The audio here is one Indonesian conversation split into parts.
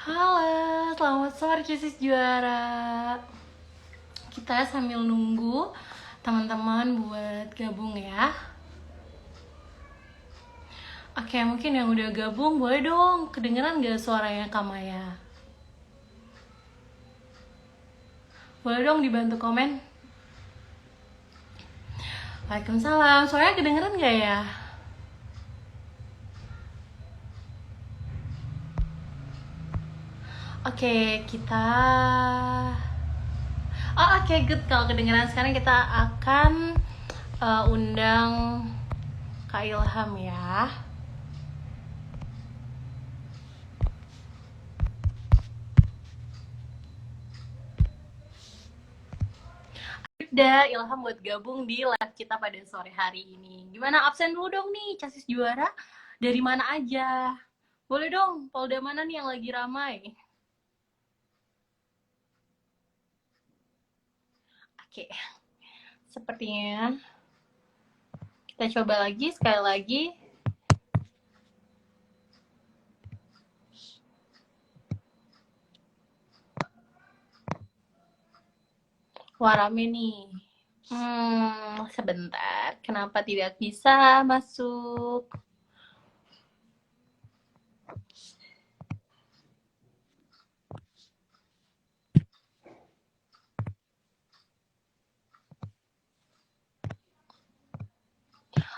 Halo, selamat sore Cis Juara. Kita sambil nunggu teman-teman buat gabung ya. Oke, mungkin yang udah gabung boleh dong kedengeran gak suaranya Kamaya? Boleh dong dibantu komen. Waalaikumsalam, suaranya kedengeran gak ya? Oke, kita oke, good. Kalau kedengeran sekarang kita akan undang Kak Ilham ya. Udah Ilham buat gabung di live kita pada sore hari ini. Gimana, absen dulu dong nih, Casis Juara? Dari mana aja? Boleh dong, Polda mana nih yang lagi ramai? Oke, sepertinya kita coba lagi, sekali lagi. Wah, rame nih. Sebentar. Kenapa tidak bisa masuk?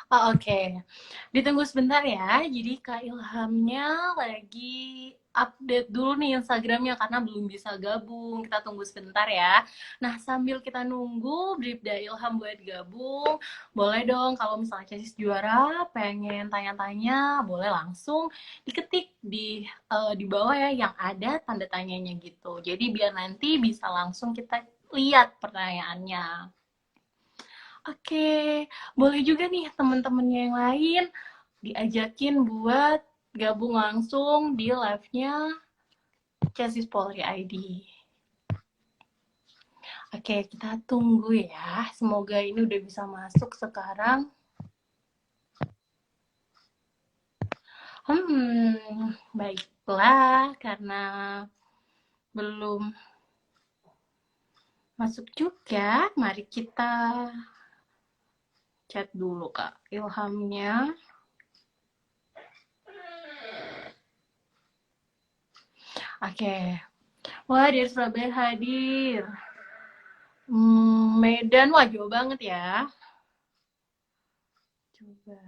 Oh, oke. Ditunggu sebentar ya. Jadi Kak Ilhamnya lagi update dulu nih Instagramnya karena belum bisa gabung. Kita tunggu sebentar ya. Nah, sambil kita nunggu Bribda Ilham buat gabung, boleh dong kalau misalnya Casis Juara pengen tanya-tanya, boleh langsung diketik di bawah ya yang ada tanda tanyanya gitu. Jadi biar nanti bisa langsung kita lihat pertanyaannya. Oke, boleh juga nih teman-temannya yang lain diajakin buat gabung langsung di live-nya Chassis Polri ID. Oke, kita tunggu ya. Semoga ini udah bisa masuk sekarang. Baiklah, karena belum masuk juga, mari kita chat dulu Kak Ilhamnya. Oke, wah dari Surabaya hadir. Medan, wah jauh banget ya. Coba.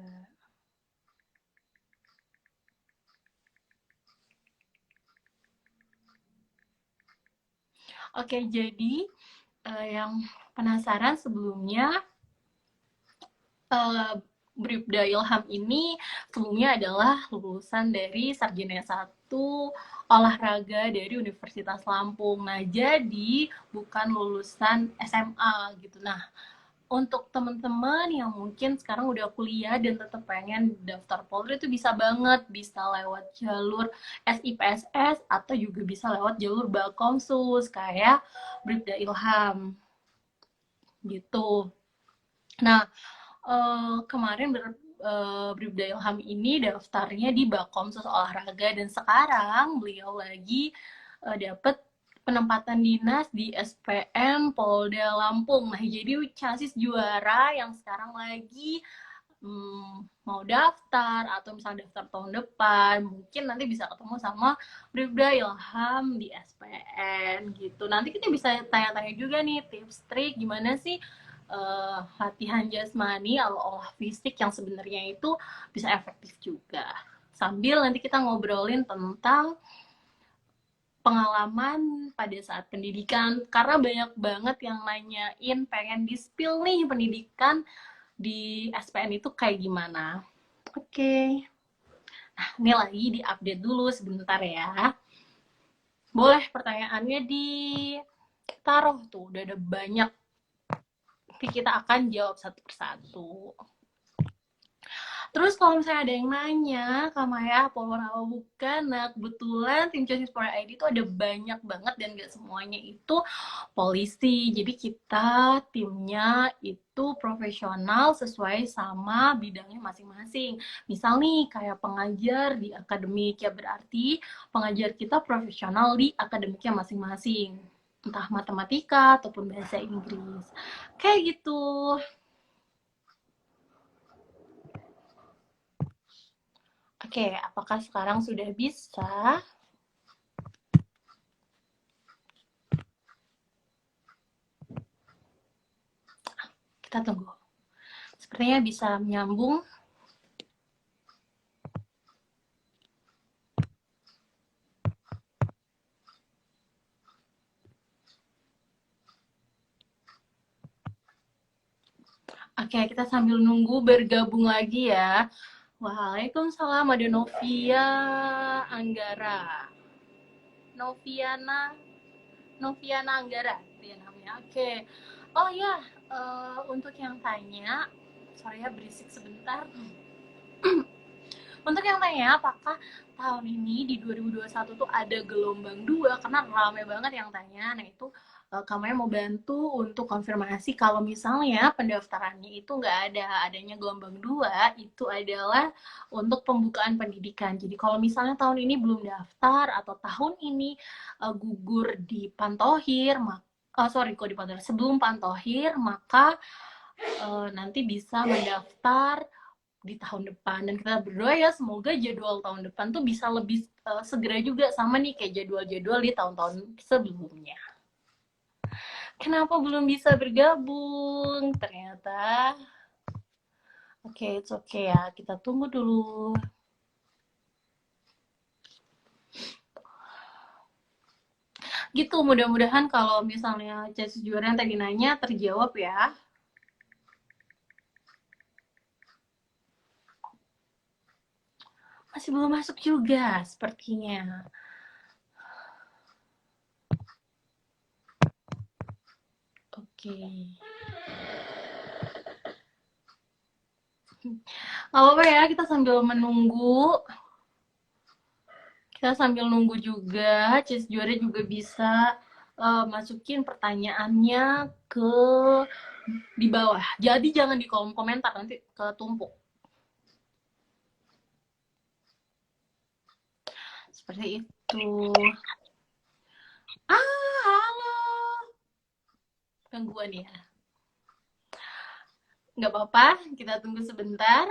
Oke, jadi yang penasaran sebelumnya, Bribda Ilham ini sebelumnya adalah lulusan dari Sarjana S1 olahraga dari Universitas Lampung. Nah, jadi bukan lulusan SMA gitu. Nah, untuk teman-teman yang mungkin sekarang udah kuliah dan tetap pengen daftar Polri itu bisa banget, bisa lewat jalur SIPSS atau juga bisa lewat jalur Bakomsus kayak Bribda Ilham gitu. Nah, kemarin Bribda Ilham ini daftarnya di Bakomsus Olahraga dan sekarang beliau lagi dapat penempatan dinas di SPM Polda Lampung. Nah, jadi Casis Juara yang sekarang lagi mau daftar atau misalnya daftar tahun depan, mungkin nanti bisa ketemu sama Bribda Ilham di SPN gitu. Nanti kita bisa tanya-tanya juga nih tips trik gimana sih latihan jasmani atau olah fisik yang sebenarnya itu bisa efektif juga. Sambil nanti kita ngobrolin tentang pengalaman pada saat pendidikan karena banyak banget yang nanyain pengen di-spill nih pendidikan di SPN itu kayak gimana. Oke. Nah, ini lagi di-update dulu sebentar ya. Boleh pertanyaannya ditaruh tuh, udah ada banyak. Tapi kita akan jawab satu persatu. Terus kalau misalnya ada yang nanya, Kak Maya, Polwan apa bukan? Nah, kebetulan tim Justice for ID itu ada banyak banget dan gak semuanya itu polisi. Jadi kita timnya itu profesional sesuai sama bidangnya masing-masing. Misal nih kayak pengajar di akademik, ya berarti pengajar kita profesional di akademiknya masing-masing. Entah matematika ataupun bahasa Inggris. Kayak gitu. Oke, apakah sekarang sudah bisa? Kita tunggu. Sepertinya bisa menyambung. Oke, kita sambil nunggu bergabung lagi ya. Waalaikumsalam, ada Novia Anggara. Noviana, Noviana Anggara, dia namanya. Oke. Oh ya, untuk yang tanya, sorry ya berisik sebentar. Untuk yang tanya apakah tahun ini di 2021 tuh ada gelombang 2 karena rame banget yang tanya. Nah itu kami mau bantu untuk konfirmasi kalau misalnya pendaftarannya itu nggak ada adanya gelombang 2 itu adalah untuk pembukaan pendidikan. Jadi kalau misalnya tahun ini belum daftar atau tahun ini gugur di Pantohir, sorry kok di Pantohir, sebelum Pantohir maka nanti bisa mendaftar di tahun depan dan kita berdoa ya semoga jadwal tahun depan tuh bisa lebih segera juga sama nih kayak jadwal-jadwal di tahun-tahun sebelumnya. Kenapa belum bisa bergabung? Ternyata oke, it's okay ya. Kita tunggu dulu. Gitu, mudah-mudahan kalau misalnya Chelsea juara yang tadi nanya terjawab ya. Masih belum masuk juga sepertinya. Oke. Gak apa-apa ya, kita sambil menunggu. Kita sambil nunggu juga, Cis Juara juga bisa masukin pertanyaannya ke di bawah. Jadi jangan di kolom komentar, nanti ketumpuk. Seperti itu. Halo. Gangguan ya. Nggak apa-apa, kita tunggu sebentar.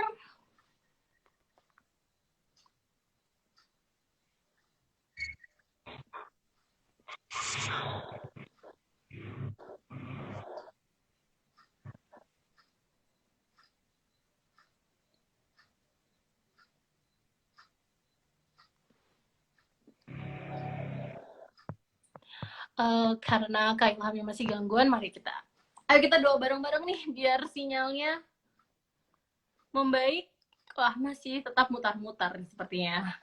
Karena Kak Ilhamnya masih gangguan, mari kita ayo kita doa bareng-bareng nih biar sinyalnya membaik. Wah, masih tetap mutar-mutar sepertinya.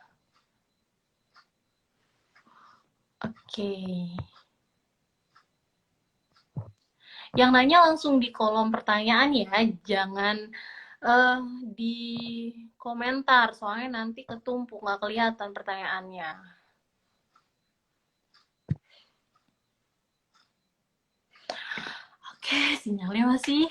Oke. Yang nanya langsung di kolom pertanyaan ya, jangan di komentar, soalnya nanti ketumpuk, nggak kelihatan pertanyaannya. Oke, sinyalnya masih.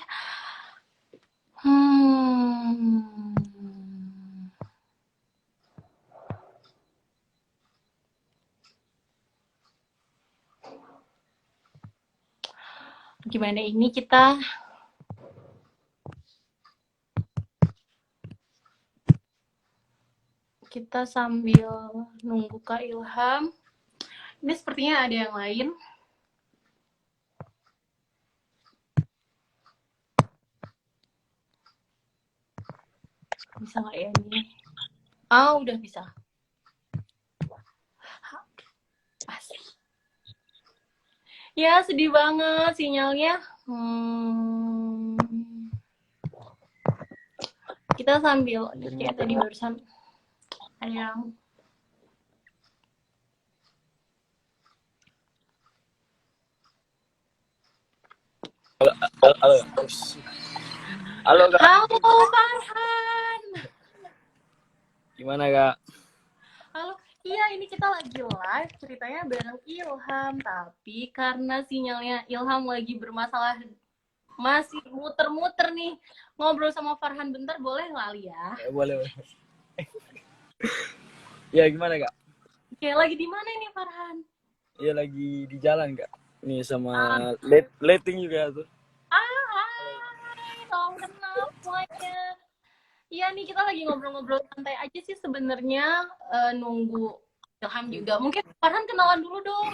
Gimana ini kita sambil nunggu Kak Ilham. Ini sepertinya ada yang lain. Bisa nggak ya ini? Udah bisa. Asik. Ya, sedih banget sinyalnya. Kita sambil, kayak tadi barusan ada yang Halo, halo, halo, halo Farhan. Gimana Kak? Halo, iya ini kita lagi live ceritanya bareng Ilham, tapi karena sinyalnya Ilham lagi bermasalah, masih muter-muter nih. Ngobrol sama Farhan bentar boleh kali ya? Boleh. Ya gimana Kak? Oke, lagi di mana ini Farhan? Iya lagi di jalan Kak. Nih sama Ah, letting juga tuh. hai, salam kenal semuanya. Iya nih kita lagi ngobrol-ngobrol santai aja sih sebenarnya, nunggu Ilham juga. Mungkin Farhan kenalan dulu dong.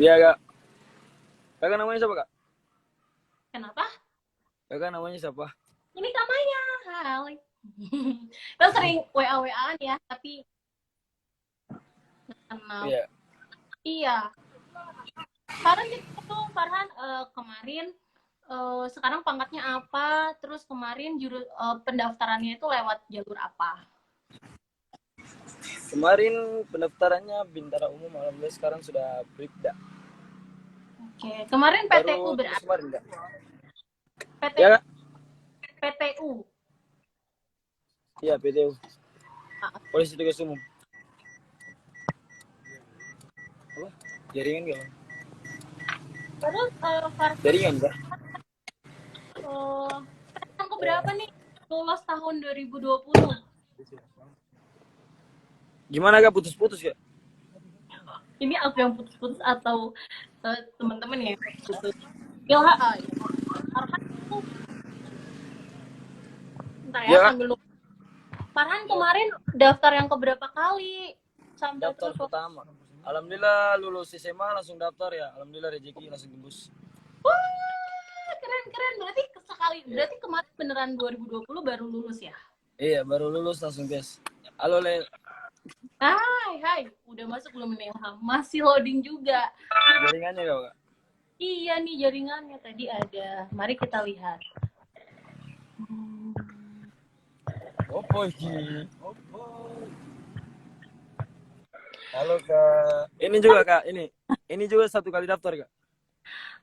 Iya Kak. Kakak namanya siapa Kak? Kenapa? Kakak namanya siapa? Ini namanya. Hai. Kita sering WA-WAan ya, tapi kenal. Iya. Iya. Farhan gitu, Farhan kemarin sekarang pangkatnya apa? Terus kemarin pendaftarannya itu lewat jalur apa? Kemarin pendaftarannya Bintara Umum, alhamdulillah sekarang sudah Bribda. Oke, kemarin PTU Baru berarti. kemarin Kak. PT, Ya Kak? PTU. Iya PTU. Ah, Polisi Tugas Umum. Apa? Jaringan Kak? terus Farhan Jaringan Kak? yang keberapa nih? Lulus tahun 2020. Gimana Kak? Putus-putus Kak? Ini aku yang putus-putus atau teman-teman ya yang putus? Ilham, Farhan tuh, bentar ya Iya Kak. sambil lupa. Farhan kemarin daftar yang keberapa kali? Sampai Daftar terus pertama. Alhamdulillah lulus SMA langsung daftar ya. Alhamdulillah rezeki langsung tembus. wah, keren-keren. Berarti kemarin beneran 2020 baru lulus ya? Iya baru lulus langsung tes. Halo Le. Hai. Udah masuk belum nih Ilham? Masih loading juga. Jaringannya Kak? Iya nih jaringannya tadi ada. Mari kita lihat. Opo iki. Halo Kak. Ini juga Kak, ini juga satu kali daftar Kak.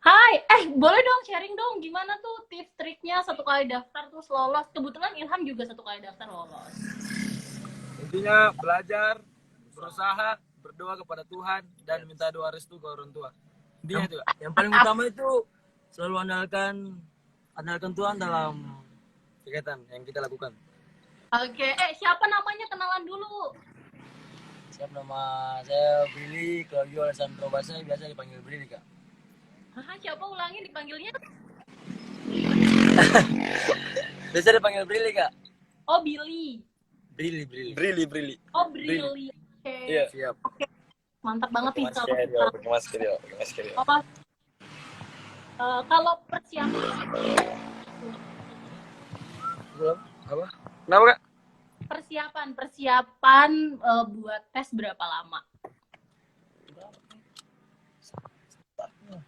Hai, boleh dong sharing dong gimana tuh tips triknya satu kali daftar terus lolos. Kebetulan Ilham juga satu kali daftar lolos. Intinya belajar, berusaha, berdoa kepada Tuhan dan minta doa restu ke orang tua. Intinya itu Kak. Yang paling utama itu selalu andalkan Tuhan dalam kegiatan yang kita lakukan. Oke, siapa namanya kenalan dulu? Siap, nama saya Billy, Claudio Alessandro Basa, biasa dipanggil Billy Kak. Siapa ulangnya dipanggilnya? Biasa dipanggil Billy Kak. Oh, Billy. Billy. Oh, Billy. Oke. Iya, siap. Oke. Mantap banget nih kalau Pakai masker ya. kalau persiapan Belum? Apa? Kenapa Kak? persiapan buat tes berapa lama?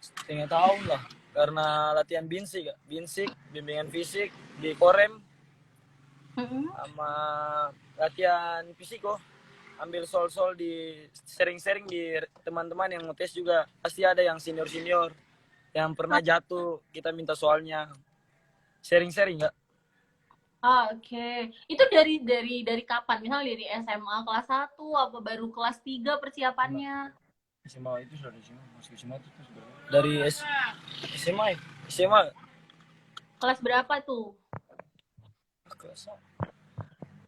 Setengah tahun lah. Karena latihan binsik Kak. Binsik, bimbingan fisik di Korem, sama latihan fisiko. Ambil sol-sol di sering-sering di teman-teman yang ngetes juga. Pasti ada yang senior-senior yang pernah jatuh, kita minta soalnya. Sering-sering Kak. Oke. Itu dari kapan? Misalnya dari SMA kelas 1 apa baru kelas 3 persiapannya? SMA itu sudah masuk SMA itu sudah. Dari SMA. SMA. Kelas berapa tuh?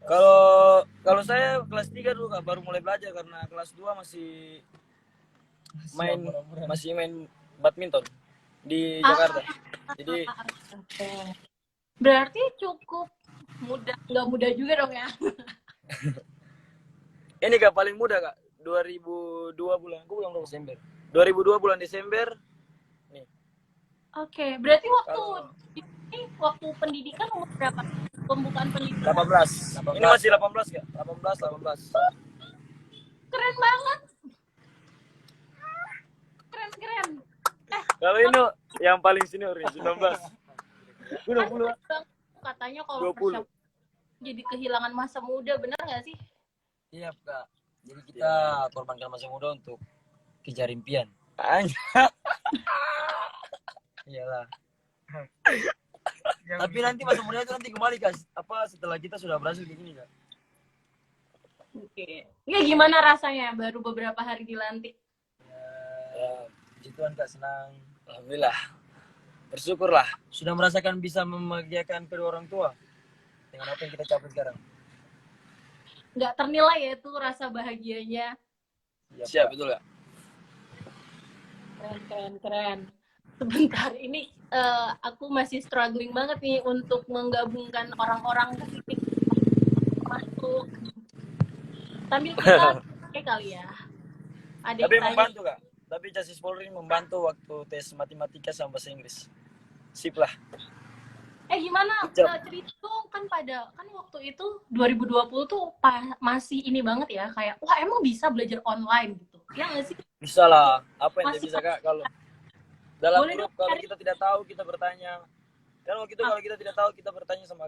Kalau saya kelas 3 dulu Kak, baru mulai belajar karena kelas 2 masih main badminton di Jakarta. Jadi Oke. Berarti cukup mudah, nggak mudah juga dong ya? ini Kak paling muda Kak, 2002 bulan, aku bulan Desember. 2002 bulan Desember. Nih. Oke, berarti waktu pendidikan umur berapa? Pembukaan pendidikan? 18. Ini masih 18 Kak. 18. Keren banget. Keren. Kalau ini yang paling senior nih, 19. 20. Katanya kalau persiapan jadi kehilangan masa muda, benar nggak sih? Iya Kak. Jadi kita korbankan masa muda untuk kejar impian. Iyalah. Tapi nanti masa muda itu nanti kembali Kak. Apa setelah kita sudah berhasil kayak gini Kak. Oke. Ya gimana rasanya baru beberapa hari dilantik? Ya, puji Tuhan Kak, senang. Alhamdulillah. Bersyukurlah. Sudah merasakan bisa membahagiakan kedua orang tua dengan apa yang kita capai sekarang. Nggak ternilai ya itu rasa bahagianya. Siap, betul Kak? Keren. Sebentar, ini aku masih struggling banget nih untuk menggabungkan orang-orang ke titik masuk. Sambil kita kali ya. Ada Tapi yang tanya, membantu Kak. Tapi Jasis Polri membantu waktu tes matematika sama bahasa Inggris. Sip lah. gimana cerita tuh kan waktu itu 2020 tuh masih ini banget ya, kayak wah emang bisa belajar online gitu. Ya nggak sih? Bisa lah. Apa yang Masih tidak bisa Kak? Kalau dalam boleh grup, dong kalau cari. kita tidak tahu, kita bertanya. Kan waktu itu kalau kita tidak tahu, kita bertanya sama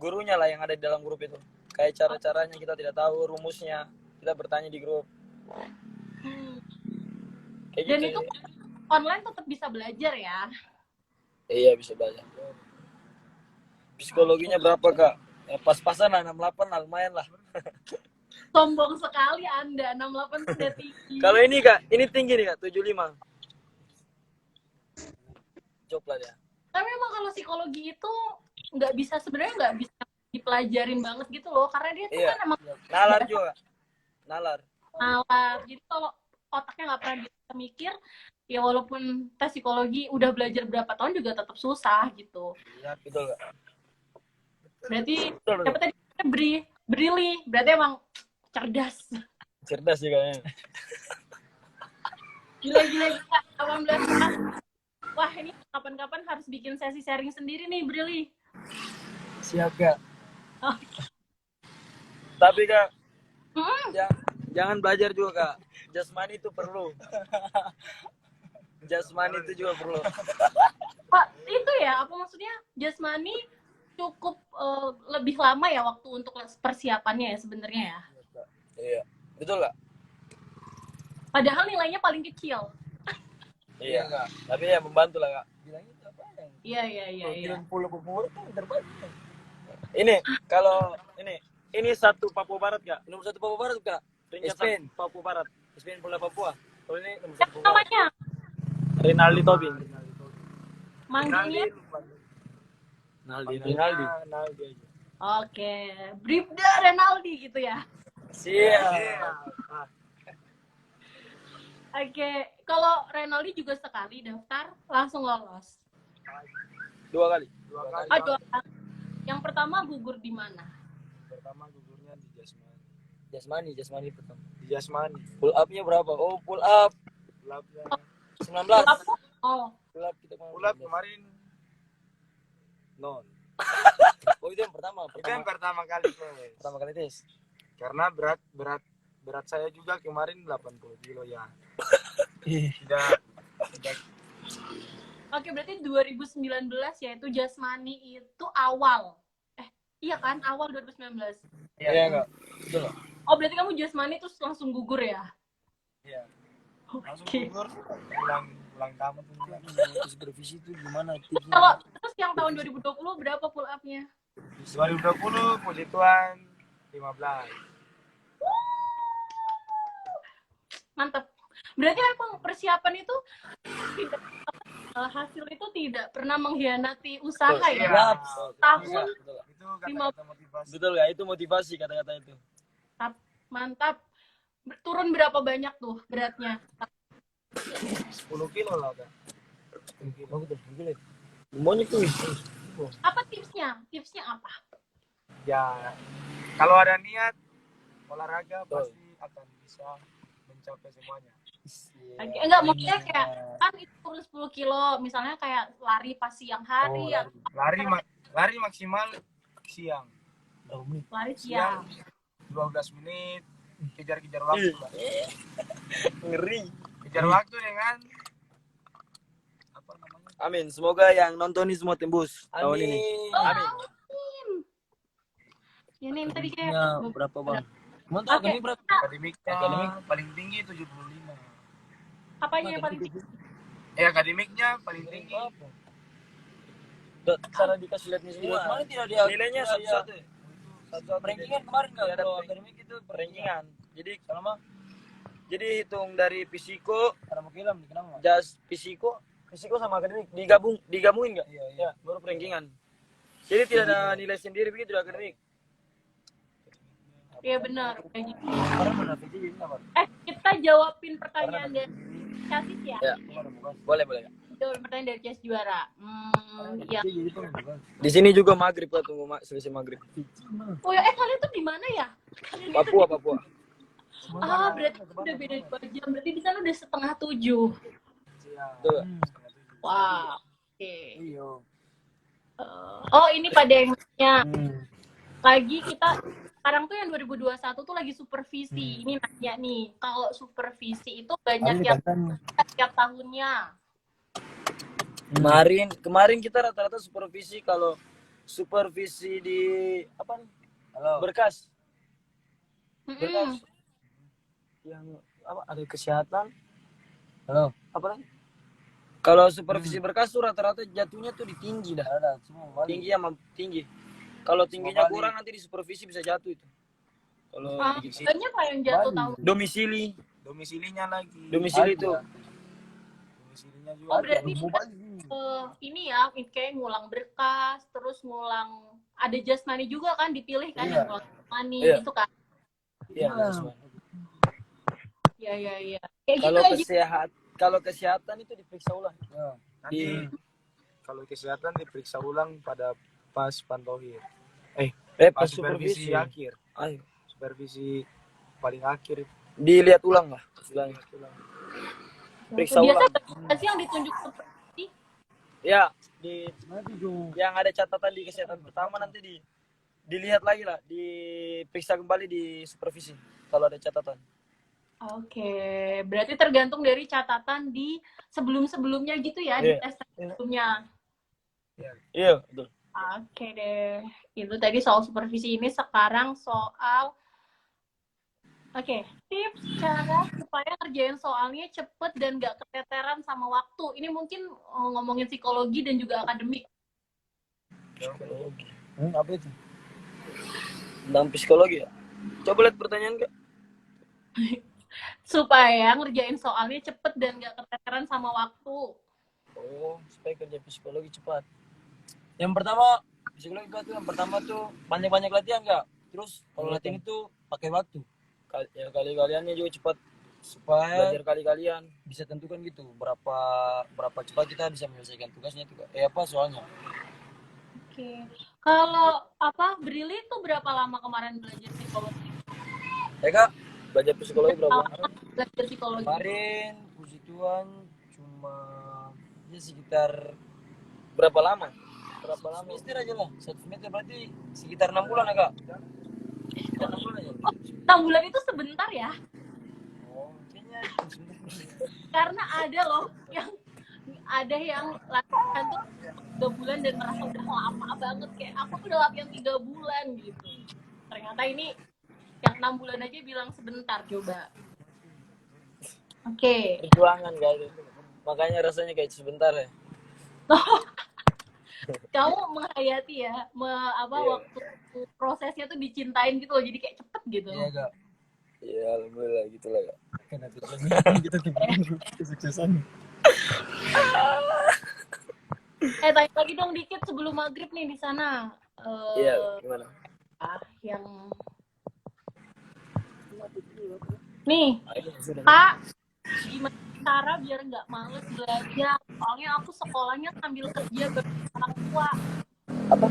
gurunya lah yang ada di dalam grup itu. Kayak cara-caranya kita tidak tahu, rumusnya. Kita bertanya di grup. Kayak Dan gitu. itu online tetap bisa belajar ya. Iya, bisa belajar. Psikologinya berapa Kak? Ya, pas-pasan lah, 68 lah, lumayan lah. Sombong sekali Anda, 68 tuh udah tinggi. Kalau ini Kak, ini tinggi nih Kak, 75. Coba dia. Tapi emang kalau psikologi itu sebenarnya nggak bisa dipelajarin banget gitu loh, karena dia tuh kan emang nalar juga. Nalar. Jadi kalau otaknya nggak pernah bisa mikir, ya walaupun tes psikologi udah belajar berapa tahun juga tetap susah gitu. Iya, betul Kak. Berarti siapa tadi? Brili, berarti emang cerdas. Cerdas sih kayaknya. Gila 18 tahun. Wah, ini kapan-kapan harus bikin sesi sharing sendiri nih, Brili. Siap Kak. Tapi Kak, jangan belajar juga Kak. Jasmani itu perlu. Jasmani itu juga perlu. Pak, itu ya, apa maksudnya? Jasmani cukup lebih lama ya waktu untuk persiapannya ya sebenarnya ya. Iya, betul Kak. Padahal nilainya paling kecil. Iya Kak. Tapi ya membantu lah Kak. Iya. Ini kalau ini satu Papua Barat Kak. Nomor 1 Papua Barat Kak. Spain Papua Barat. Spain Pulau Papua. Kalau ini nomor 1 Papua Barat. Namanya Rinaldi Tobing. manggilnya. Rinaldi. Oke, Bribda Renaldi gitu ya. Siap. Oke, kalau Renaldi juga sekali daftar langsung lolos. 2 kali. Aduh, yang pertama gugur di mana? Pertama gugurnya di Jasmani pertama. Di Jasmani. Pull up-nya berapa? Oh, pull up Pull-upnya 19. Oh, Pull up kita pull-up kemarin non. Oh, itu yang pertama. Itu yang pertama kali tes. Pertama kali tes. Karena berat saya juga kemarin 80 kilo ya. Tidak oke, berarti 2019 yaitu Jasmani itu awal. Iya kan? Awal 2019. Iya enggak? Betul enggak? Oh, berarti kamu Jasmani terus langsung gugur ya? Iya. Langsung Oke. gugur pulang kamu tuh. Supervisi itu gimana? Kalau terus yang tahun 2020 berapa pull up-nya? 2020 puji Tuhan 15. Mantap. Berarti memang persiapan itu tidak hasil itu tidak pernah mengkhianati usaha ya. Tahun Itu kata-kata motivasi. Betul ya, itu motivasi kata-kata itu. Mantap. Turun berapa banyak tuh beratnya? 10 kilo lah Kak. 10 kilo. Banyak tuh. Apa tipsnya? Tipsnya apa? Ya, kalau ada niat olahraga pasti akan bisa mencapai semuanya. Enggak, maksudnya kayak kan itu turun 10 kilo, misalnya kayak lari pas siang hari, Lari maksimal siang. lari siang. 12 menit, kejar-kejar waktu. Ngeri. Kejar waktu dengan apa namanya? Amin. Semoga yang nonton ini semua tembus tahun ini. Amin. Ini tadi kayak Berapa bang? Oke. Akademiknya paling tinggi 75. Apanya yang paling tinggi? Akademiknya paling tinggi. Cara dikasih lihat nih semua. Mana tidak dia? Nilainya satu-satu. Rankingan kemarin nggak ada akademik itu rankingan. Jadi jadi hitung dari fisiko, jas fisiko sama akademik digabungin nggak? Iya. Baru rankingan. Jadi tidak ada nilai sendiri begitu di akademik. Iya benar. Kita jawabin pertanyaan dari Casis ya. Ya. Boleh. Jawabin pertanyaan dari Cas Juara. Ya. Di sini juga maghrib lah, tunggu selesai maghrib. Oh ya, kalian tuh di mana ya? Papua. Berarti udah beda 2 jam. Berarti di sana udah 6:30. Tuh. Wah. Oke. Oh, ini pada yang nanya. Lagi kita sekarang tuh yang 2021 tuh lagi supervisi. Ini nanya nih, kalau supervisi itu banyak yang setiap tahunnya. Kemarin kita rata-rata supervisi, kalau supervisi di apa nih? Berkas. Yang apa? Ada kesehatan. Apa lagi? Kalau supervisi berkas tuh rata-rata jatuhnya tuh di tinggi dah. Tinggi sama tinggi. Kalau tingginya kurang nanti di supervisi bisa jatuh itu. Kalau banyak lah yang jatuh tahun. Domisilinya lagi. Domisili itu. Domisilinya juga. Oh berarti ini ya, kayak ngulang berkas, terus ngulang ada jasmani juga kan dipilih kan yang ngulang jasmani gitu kan? Iya. Iya. Kalau kesehatan itu diperiksa ulang. Kalau kesehatan diperiksa ulang pas pantohir. Pas supervisi akhir. Supervisi paling akhir dilihat ulang lah. Periksa ulang. Biasa yang ditunjuk supervisi? Ya, yang ada catatan di kesehatan pertama nanti dilihat lagi lah, diperiksa kembali di supervisi kalau ada catatan. Oke, berarti tergantung dari catatan di sebelum-sebelumnya gitu ya, di tes sebelumnya. Iya, betul. Oke deh, itu tadi soal supervisi. Ini sekarang soal tips cara supaya ngerjain soalnya cepet dan gak keteteran sama waktu. Ini mungkin ngomongin psikologi dan juga akademik. Psikologi. Apa itu? Tentang psikologi ya? Coba lihat pertanyaan Kak. Supaya ngerjain soalnya cepet dan gak keteteran sama waktu. Oh, supaya kerja psikologi cepat. Yang pertama, psikologi itu yang pertama tuh banyak-banyak latihan Kak. Terus kalau latihan itu pakai waktu. Kali-kaliannya juga cepat, supaya belajar kali-kalian bisa tentukan gitu berapa cepat kita bisa menyelesaikan tugasnya itu Kak. Soalnya. Oke. Kalau Brili tuh berapa lama kemarin belajar psikologi? Kak, belajar psikologi berapa lama? Belajar psikologi. Kemarin puji Tuhan cuma sekitar berapa lama? Semester aja lah. 1 semester berarti sekitar 6 bulan ya Kak? Sekitar 6 bulan aja. 6 bulan itu sebentar ya? Oh, kayaknya karena ada loh yang latihan tuh 3 bulan dan merasa udah lama banget, kayak aku udah latihan 3 bulan gitu. Ternyata ini yang 6 bulan aja bilang sebentar. Coba. Oke. Perjuangan guys. Makanya rasanya kayak sebentar ya. Kamu menghayati ya, waktu prosesnya tuh dicintain gitu loh, jadi kayak cepet gitu. Iya Kak. Iya, alhamdulillah gitu lah Kak. Kita kesuksesan. Tanya lagi dong dikit sebelum maghrib nih di sana. Iya, gimana? Yang nih, Kak, gimana cara biar nggak males belajar? Soalnya aku sekolahnya sambil kerja orang tua. Apa?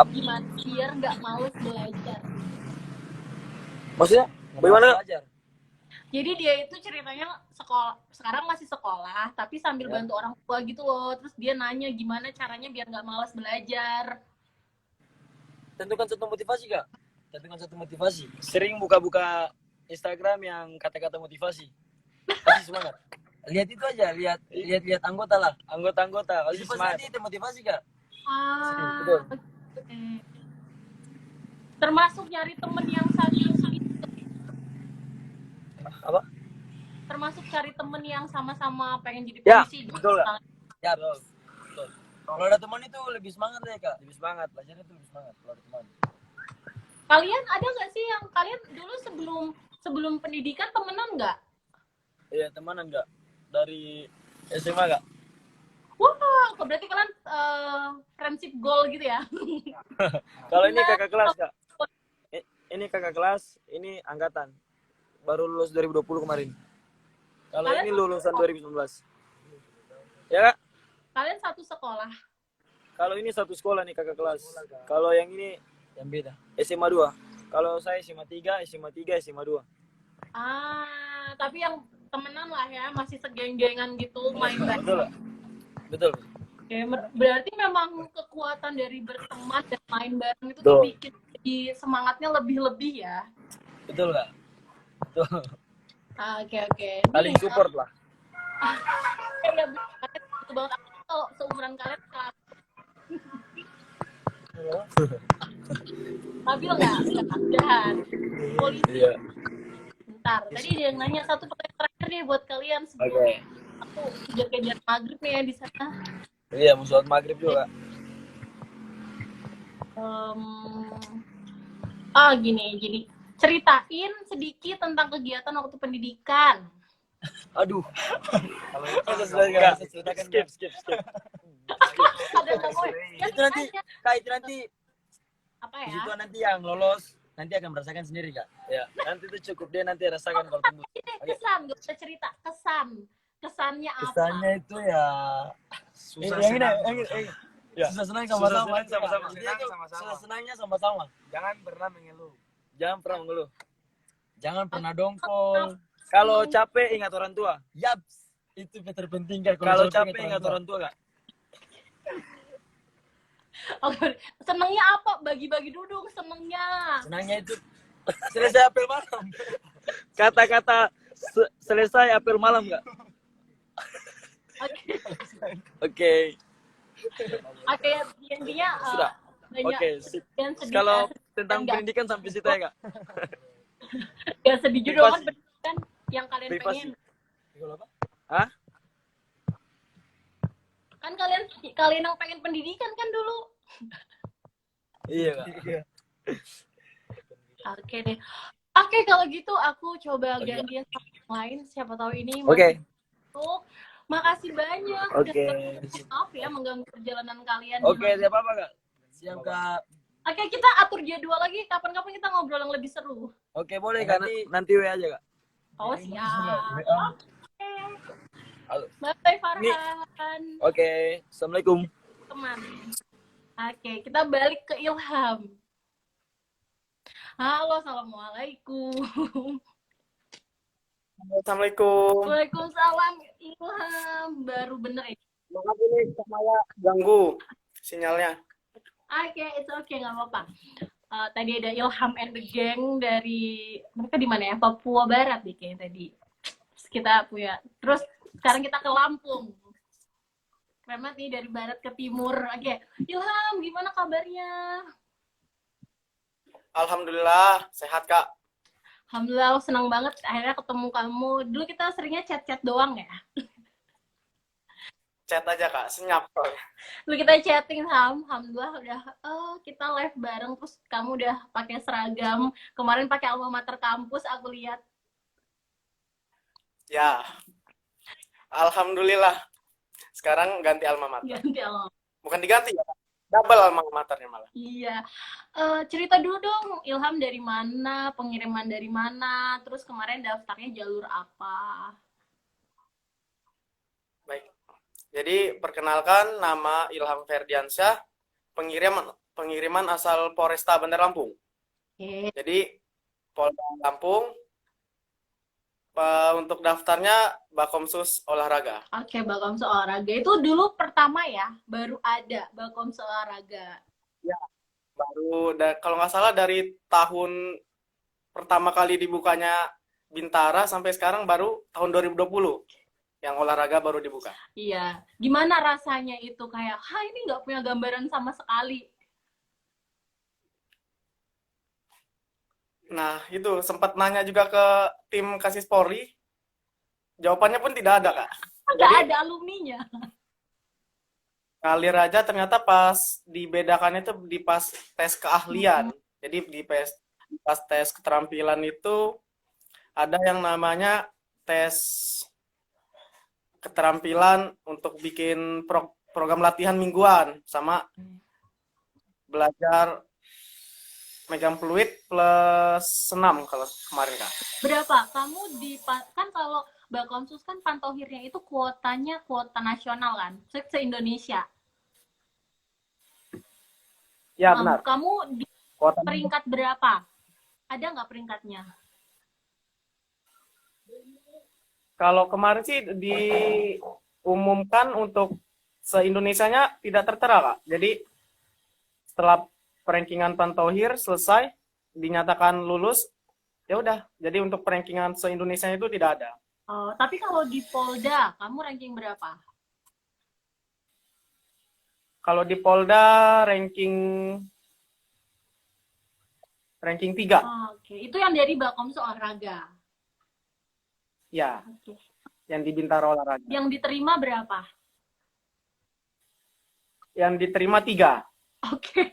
Gimana biar nggak males belajar? Maksudnya? Bagaimana? Jadi dia itu ceritanya sekarang masih sekolah, tapi sambil bantu orang tua gitu loh. Terus dia nanya gimana caranya biar nggak malas belajar. Tentukan satu motivasi Kak. Sering buka-buka Instagram yang kata-kata motivasi. Kasih semangat. Lihat itu aja, lihat anggota lah. Anggota. Kasih semangat. Itu motivasi Kak. Betul. Termasuk nyari temen yang apa? Termasuk cari temen yang sama-sama pengen jadi polisi. Ya, betul. Ya, betul. Kalau ada teman itu lebih semangat ya kak, lebih semangat, belajarnya itu lebih semangat kalau ada teman. Kalian ada nggak sih yang kalian dulu sebelum pendidikan temenan nggak? Iya temenan nggak, dari SMA kak. Wah, berarti kalian friendship goal gitu ya? Kalau ini kakak kelas kak, ini kakak kelas, ini angkatan, baru lulus 2020 kemarin. Kalau ini lulusan 2019. Ya kak? Kalian satu sekolah? Kalau ini satu sekolah nih kakak kelas. Kalau yang ini yang beda. SMA 2. Kalau saya SMA 3, SMA 3, SMA 2. Ah, tapi yang temenan lah ya, masih segeng-gengan gitu main bareng. Betul lah. Betul. Oke, berarti memang kekuatan dari berteman dan main bareng itu tuh bikin semangatnya lebih-lebih ya. Betul kak. Betul. Oke. Saling support lah. Ya, betul banget. Kalau seumuran kalian stabil nggak? Udahan. Polisi. Iya. Bentar. Tadi ada yang nanya satu pertanyaan terakhir nih buat kalian sebelum aku kejar-kejar maghrib nih ya di sana. Iya, mau sholat maghrib juga. Gini. Ceritain sedikit tentang kegiatan waktu pendidikan. Aduh. Kalau itu Skip. Itu nanti apa ya? Itu nanti yang lolos nanti akan merasakan sendiri kak. Ya, nanti itu cukup dia nanti rasakan kalau tembus. Kesan, gak usah cerita. Kesannya apa? Kesannya itu ya susah senang sama-sama. Susah senangnya sama-sama. Jangan pernah mengeluh. Jangan pernah dongkol. Kalau capek ingat orang tua. Yaps, itu terpenting kak. Kalau capek ingat orang tua kak. Senangnya apa? Bagi-bagi duduk senangnya. Senangnya itu selesai apel malam. Kata-kata selesai apel malam kak. Oke. Intinya sudah. Oke. Kalau tentang pendidikan sampai situ ya kak. Ya sedih juga kan pendidikan yang kalian pengen. Hah? Kan kalian yang pengen pendidikan kan dulu. Iya kak. Oke deh. Oke kalau gitu aku coba gantian sama yang lain. Siapa tahu ini. Oke. Makasih banyak. Oke. Maaf ya mengganggu perjalanan kalian. Oke, siapa apa kak? Siap kak. Oke, kita atur jadwal lagi. Kapan-kapan kita ngobrol yang lebih seru. Oke, boleh kak. Nanti WA aja kak. Oh siap. Oke. Bye Farhan. Oke. Assalamualaikum. Teman. Oke, kita balik ke Ilham. Halo, assalamualaikum. Assalamualaikum. Waalaikumsalam Ilham. Baru bener ini. Maaf ini saya ganggu sinyalnya. Oke, it's okay, nggak apa-apa. Tadi ada Ilham and the gang dari mereka di mana ya? Papua Barat nih kayaknya tadi. Terus kita punya. Terus sekarang kita ke Lampung. Keren banget nih dari barat ke timur. Oke, Ilham gimana kabarnya? Alhamdulillah sehat kak. Alhamdulillah senang banget akhirnya ketemu kamu. Dulu kita seringnya chat-chat doang ya. Chat aja kak, senyap. Dulu kita chatting Ham, alhamdulillah udah kita live bareng terus kamu udah pakai seragam. Kemarin pakai alma mater kampus aku lihat. Ya. Alhamdulillah. Sekarang ganti alma mater. Ganti alma. Bukan diganti ya, Kak. Double alma maternya malah. Iya. Cerita dulu dong, Ilham dari mana, pengiriman dari mana, terus kemarin daftarnya jalur apa? Baik. Jadi perkenalkan nama Ilham Ferdiansyah, pengiriman asal Polresta Bandar Lampung. Oke. Jadi Polda Lampung untuk daftarnya Bakomsus Olahraga. Oke, Bakomsus Olahraga itu dulu pertama ya, baru ada Bakomsus Olahraga. Ya, baru kalau nggak salah dari tahun pertama kali dibukanya Bintara sampai sekarang baru tahun 2020 yang olahraga baru dibuka. Iya, gimana rasanya itu kayak, ini nggak punya gambaran sama sekali. Nah, itu sempat nanya juga ke tim Kasis Polri, jawabannya pun tidak ada, Kak. Nggak ada alumninya. ngalir aja ternyata pas dibedakan itu di pas tes keahlian. Jadi pas tes keterampilan itu ada yang namanya tes keterampilan untuk bikin program latihan mingguan sama belajar megang fluid plus senam kalau kemarin Kak. Berapa? Kamu kan kalau Bakomsus kan Pantohirnya itu kuotanya kuota nasional kan? Se-Indonesia. Ya benar. Kamu di Kuota peringkat berapa? Ada nggak peringkatnya? Kalau kemarin sih diumumkan untuk se-Indonesianya tidak tertera Kak. Jadi setelah rankingan Pantohir selesai dinyatakan lulus, ya udah. Jadi untuk rankingan se-Indonesia itu tidak ada. Oh, tapi kalau di Polda, kamu ranking berapa? Kalau di Polda ranking 3. Oh, oke. Itu yang dari Bakomsu olahraga. Ya. Oke. Yang di Bintara olahraga. Yang diterima berapa? Yang diterima 3. Oke.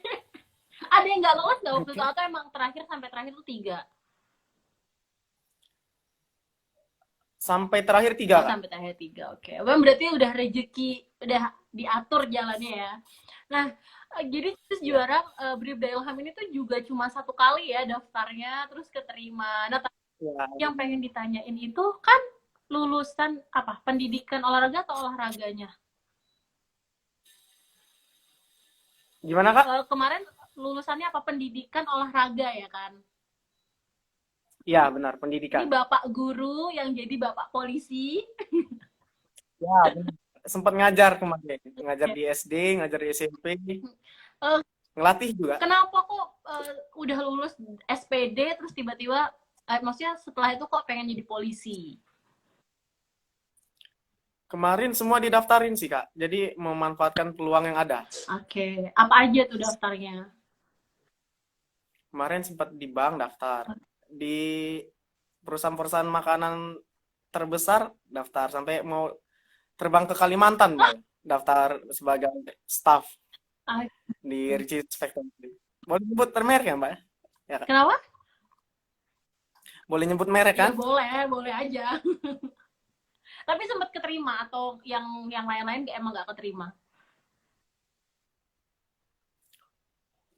Ada yang nggak lolos nggak waktu itu atau emang sampai terakhir itu 3? Sampai terakhir 3 kan? Sampai terakhir 3, oke. Berarti udah rezeki, udah diatur jalannya ya. Nah, jadi terus juara Bribda Ilham ini tuh juga cuma 1 kali ya daftarnya, terus keterima. Nah, yang pengen ditanyain itu kan lulusan apa? Pendidikan olahraga atau olahraganya? Gimana Kak? Kemarin lulusannya apa? Pendidikan olahraga ya kan? Iya benar, pendidikan. Ini bapak guru yang jadi bapak polisi. Ya, sempat ngajar kemarin. Ngajar di SD, ngajar di SMP. Ngelatih juga. Kenapa kok udah lulus SPD terus tiba-tiba maksudnya setelah itu kok pengen jadi polisi? Kemarin semua didaftarin sih Kak. Jadi memanfaatkan peluang yang ada. Oke. Apa aja tuh daftarnya? Kemarin sempat di bank daftar. Di perusahaan-perusahaan makanan terbesar daftar. Sampai mau terbang ke Kalimantan daftar sebagai staff di Ricis Factory. Boleh nyebut merek ya Mbak? Ya, Kak? Kenapa? Boleh nyebut merek kan? Ya, boleh aja. Tapi sempat keterima atau yang lain-lain emang nggak keterima?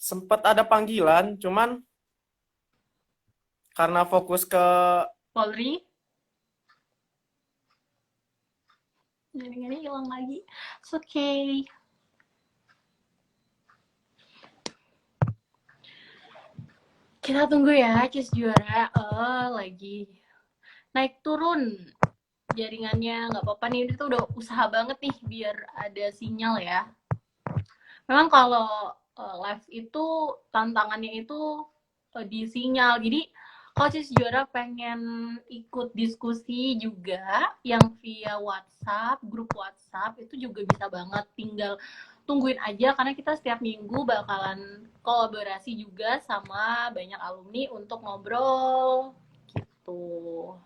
Sempat ada panggilan, cuman karena fokus ke Polri. Ini hilang lagi. It's okay. Kita tunggu ya, Cis juara. Lagi naik turun jaringannya, nggak apa-apa nih, itu udah usaha banget nih biar ada sinyal ya. Memang kalau live itu tantangannya itu di sinyal. Jadi kalau Cis juara pengen ikut diskusi juga yang via WhatsApp, grup WhatsApp itu juga bisa banget. Tinggal tungguin aja karena kita setiap minggu bakalan kolaborasi juga sama banyak alumni untuk ngobrol gitu.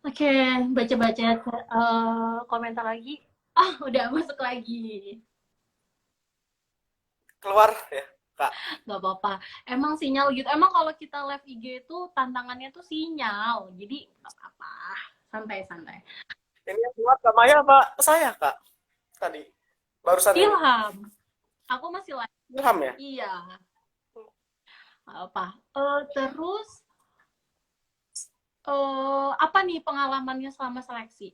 Oke, baca-baca komentar lagi. Udah masuk lagi. keluar ya, Kak. Gak apa-apa. Emang sinyal gitu. Emang kalau kita live IG itu tantangannya tuh sinyal. Jadi gak apa-apa. Santai-santai. Ini yang keluar Kak Maya apa saya, Kak? Tadi. Barusan Ilham. Aku masih live. Ilham ya? Iya. Apa? Terus apa nih pengalamannya selama seleksi?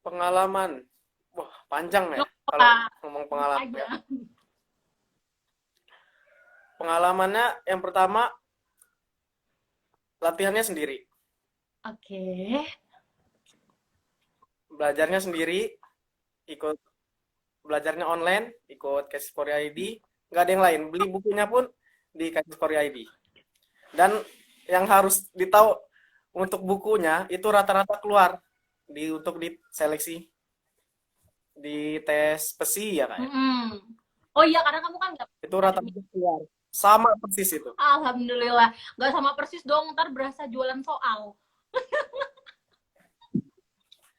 Pengalaman. Wah, panjang ya kalau ngomong pengalaman. Ya. Pengalamannya yang pertama latihannya sendiri. Oke. Belajarnya sendiri, ikut belajarnya online, ikut Casis for ID, nggak ada yang lain. Beli bukunya pun di Casis for ID. Dan yang harus ditahu untuk bukunya itu rata-rata keluar untuk diseleksi di tes PESI ya Kak. Oh iya, karena kamu kan nggak itu rata-rata keluar sama persis itu. Alhamdulillah. Nggak sama persis dong, ntar berasa jualan soal.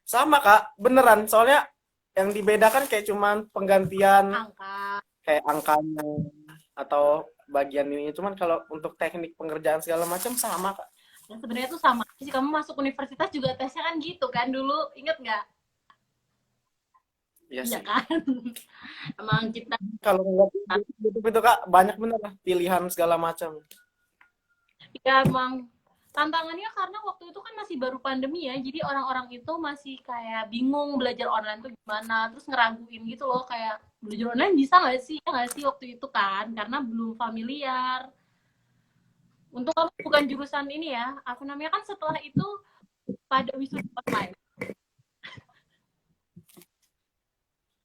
Sama Kak, beneran. Soalnya yang dibedakan kayak cuman penggantian Angka. kayak angkanya atau bagian ini. Cuman kalau untuk teknik pengerjaan segala macam sama Kak. Dan sebenarnya tuh sama sih, kamu masuk universitas juga tesnya kan gitu kan dulu, inget nggak? Iya Iya sih. kan? Emang kita Kalau ngeliat YouTube itu Kak, banyak bener lah pilihan segala macam. ya emang tantangannya karena waktu itu kan masih baru pandemi ya, jadi orang-orang itu masih kayak bingung belajar online tuh gimana, terus ngeraguin gitu loh, kayak belajar online bisa nggak sih, ya nggak sih waktu itu kan, karena belum familiar. Untuk kamu bukan jurusan ini ya, apa namanya, kan setelah itu pada wisuda online.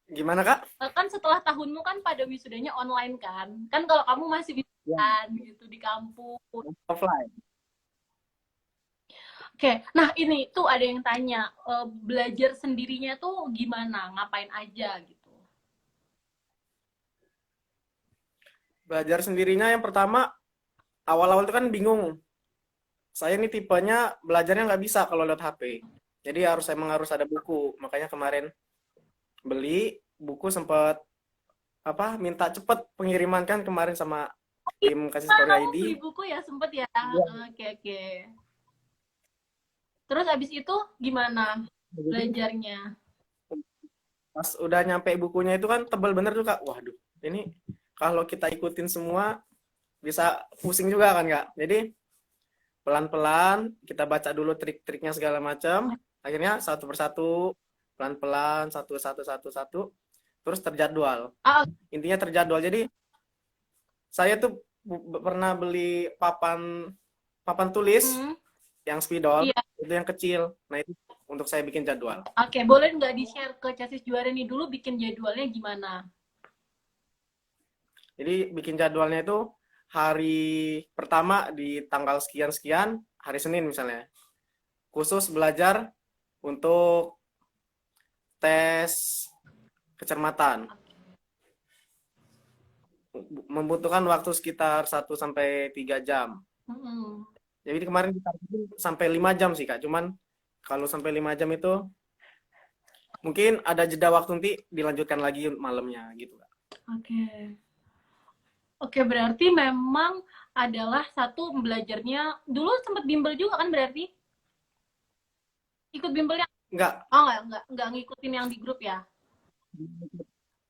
Gimana Kak? Kan setelah tahunmu kan pada wisudanya online kan, kan kalau kamu masih wisudan gitu di kampus. Offline. Oke, nah ini tuh ada yang tanya, belajar sendirinya tuh gimana, ngapain aja gitu. Belajar sendirinya yang pertama, awal-awal itu kan bingung. Saya nih tipenya belajarnya nggak bisa kalau lewat HP. Jadi emang harus ada buku. Makanya kemarin beli buku, sempat minta cepet pengiriman kan kemarin sama tim Kasih Korea Kamu ID. beli buku ya, sempet ya? Ya. Oke. Terus abis itu gimana belajarnya? Pas udah nyampe bukunya itu kan tebal bener tuh Kak. Waduh, ini kalau kita ikutin semua bisa pusing juga kan Kak. Jadi pelan-pelan kita baca dulu trik-triknya segala macam. Akhirnya satu persatu, pelan-pelan, satu, terus terjadwal. Intinya terjadwal. Jadi saya tuh pernah beli papan tulis yang spidol, itu yang kecil. Nah itu untuk saya bikin jadwal. Oke, boleh nggak di-share ke Chassis Juara nih dulu bikin jadwalnya gimana? Jadi bikin jadwalnya itu hari pertama di tanggal sekian-sekian, hari Senin misalnya. Khusus belajar untuk tes kecermatan. Membutuhkan waktu sekitar 1-3 jam. Jadi kemarin ditargetin sampai 5 jam sih Kak. Cuman kalau sampai 5 jam itu mungkin ada jeda waktu nanti dilanjutkan lagi malamnya gitu Kak. Oke, berarti memang adalah satu belajarnya. Dulu sempat bimbel juga kan berarti? Ikut bimbelnya? Enggak. Oh, enggak ngikutin yang di grup ya?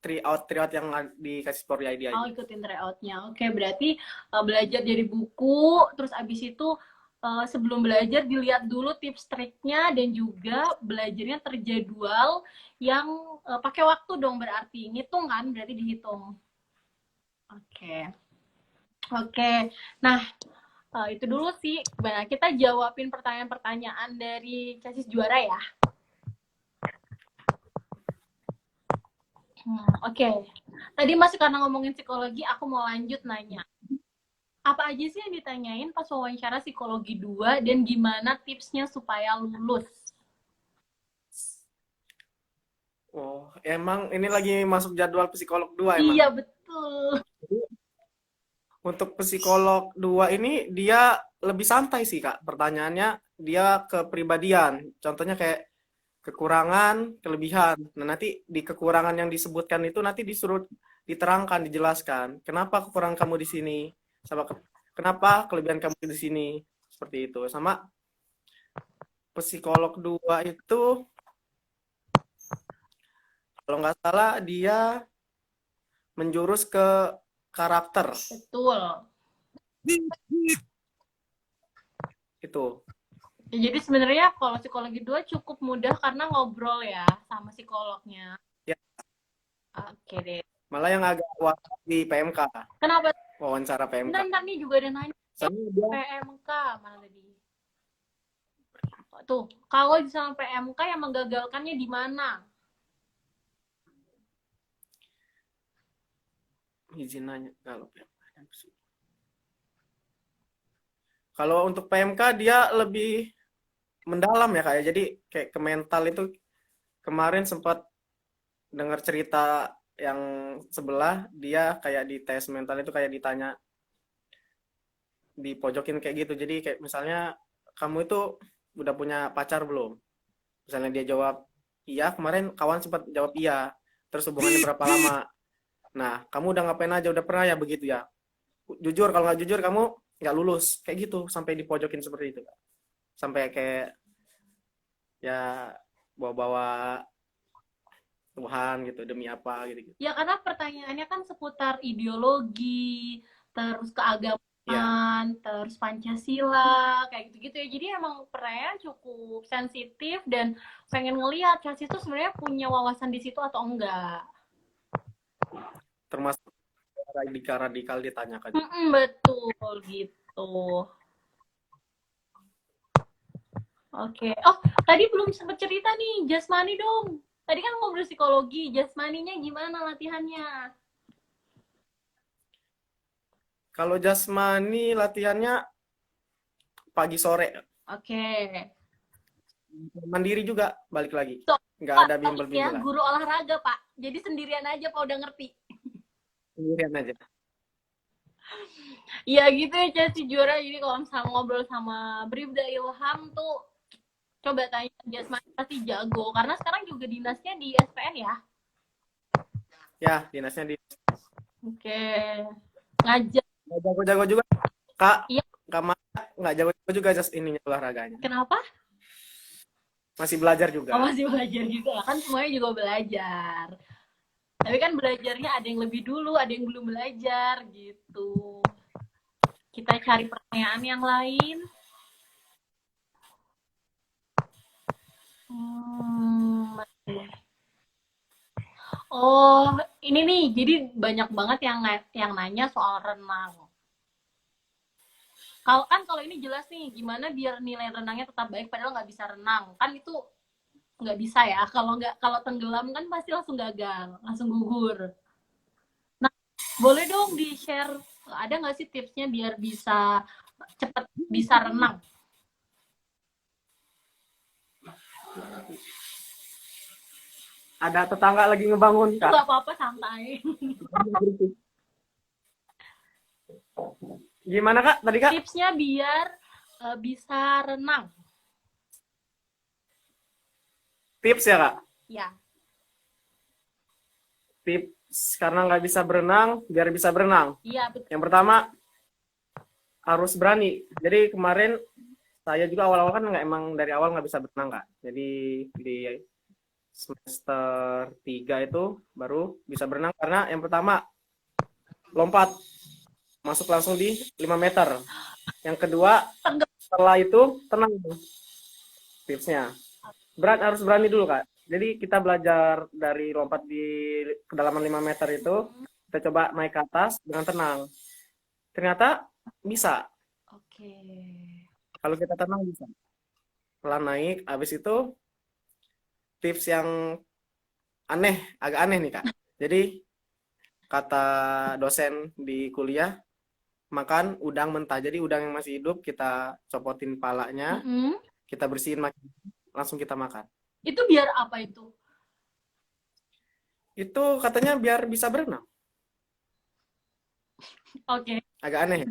Tryout yang dikasih Korea ID. Oh, ikutin tryoutnya. Oke, berarti belajar dari buku, terus abis itu sebelum belajar dilihat dulu tips triknya dan juga belajarnya terjadwal yang pakai waktu dong, berarti ngitung kan, berarti dihitung. Oke. Nah, itu dulu sih. Nah, kita jawabin pertanyaan-pertanyaan dari Chassis Juara ya. Oke. Tadi masih karena ngomongin psikologi, aku mau lanjut nanya. Apa aja sih yang ditanyain pas wawancara psikologi 2 dan gimana tipsnya supaya lulus? Oh, emang ini lagi masuk jadwal psikolog 2 emang? Iya, betul. Untuk psikolog 2 ini dia lebih santai sih Kak. Pertanyaannya dia kepribadian. Contohnya kayak kekurangan, kelebihan. Nah, nanti di kekurangan yang disebutkan itu nanti disuruh diterangkan, dijelaskan. Kenapa kekurangan kamu di sini? Sama kenapa kelebihan kamu di sini? Seperti itu. Sama psikolog 2 itu kalau nggak salah dia menjurus ke karakter. Betul. Itu. Ya, jadi sebenarnya kalau psikologi 2 cukup mudah karena ngobrol ya sama psikolognya. Ya. Oke deh. Malah yang agak kuat di PMK. Kenapa? Wawancara PMK. Bentar nih juga ada nanya. PMK mana tadi? Tuh, kalau sama PMK yang menggagalkannya di mana? Izin nanya kalau untuk PMK dia lebih mendalam ya kayak. Jadi kayak ke mental itu kemarin sempat dengar cerita yang sebelah, dia kayak di tes mental itu kayak ditanya dipojokin kayak gitu. Jadi kayak misalnya kamu itu udah punya pacar belum? Misalnya dia jawab iya, kemarin kawan sempat jawab iya. Terus hubungannya berapa lama? Nah, kamu udah ngapain aja? Udah pernah ya begitu ya? Jujur, kalau nggak jujur kamu nggak lulus. Kayak gitu, sampai dipojokin seperti itu. Sampai kayak ya bawa-bawa Tuhan gitu, demi apa gitu. Ya karena pertanyaannya kan seputar ideologi, terus Ya, keagamaan, terus Pancasila, kayak gitu-gitu ya. Jadi emang pertanyaan cukup sensitif dan pengen ngelihat Chelsea itu sebenarnya punya wawasan di situ atau enggak. termasuk radikal-radikal ditanyakan. Betul gitu. Oke. Oh, tadi belum sempat cerita nih, jasmani dong. Tadi kan ngobrol psikologi, jasmaninya gimana latihannya? Kalau jasmani latihannya pagi sore. Oke. Mandiri juga, balik lagi. So, Nggak Pak, ada ya, bimbel-bimbelan. guru olahraga, Pak. Jadi sendirian aja, Pak, udah ngerti. Sendirian aja. Iya gitu ya, Chelsea juara. Jadi kalau misalnya ngobrol sama Bribda Ilham tuh, coba tanya jasmani pasti jago. Karena sekarang juga dinasnya di SPN ya. Ya, dinasnya di... Oke. Ngajar. Nggak jago-jago juga. Kak, Iya. Kak Maya nggak jago-jago juga ininya olahraganya. Kenapa? Masih belajar juga. Oh, masih belajar juga. Kan semuanya juga belajar. Tapi kan belajarnya ada yang lebih dulu, ada yang belum belajar gitu. Kita cari pertanyaan yang lain. Oh, ini nih. Jadi banyak banget yang nanya soal renang. Kalau ini jelas nih, gimana biar nilai renangnya tetap baik padahal nggak bisa renang. Kan itu nggak bisa ya. Kalau tenggelam kan pasti langsung gagal, langsung gugur. Nah, boleh dong di-share, ada nggak sih tipsnya biar bisa cepat bisa renang? Ada tetangga lagi ngebangun, Kak. Nggak apa-apa, santai. Gimana, Kak? Tadi, Kak? Tipsnya biar bisa renang. Tips ya, Kak? Ya. Tips karena nggak bisa berenang, biar bisa berenang. Iya, betul. Yang pertama, harus berani. Jadi kemarin saya juga awal-awal kan emang dari awal nggak bisa berenang, Kak. Jadi di semester 3 itu baru bisa berenang karena yang pertama lompat masuk langsung di 5 meter. Yang kedua, setelah itu tenang. Tipsnya harus berani dulu, Kak. Jadi kita belajar dari lompat di kedalaman 5 meter itu, kita coba naik ke atas dengan tenang. Ternyata bisa. Oke. Kalau kita tenang bisa. Pelan naik, habis itu tips yang agak aneh nih, Kak. Jadi kata dosen di kuliah, makan udang mentah. Jadi udang yang masih hidup kita copotin palanya, kita bersihin, langsung kita makan. Itu biar apa itu? Itu katanya biar bisa berenang. Oke. Agak aneh.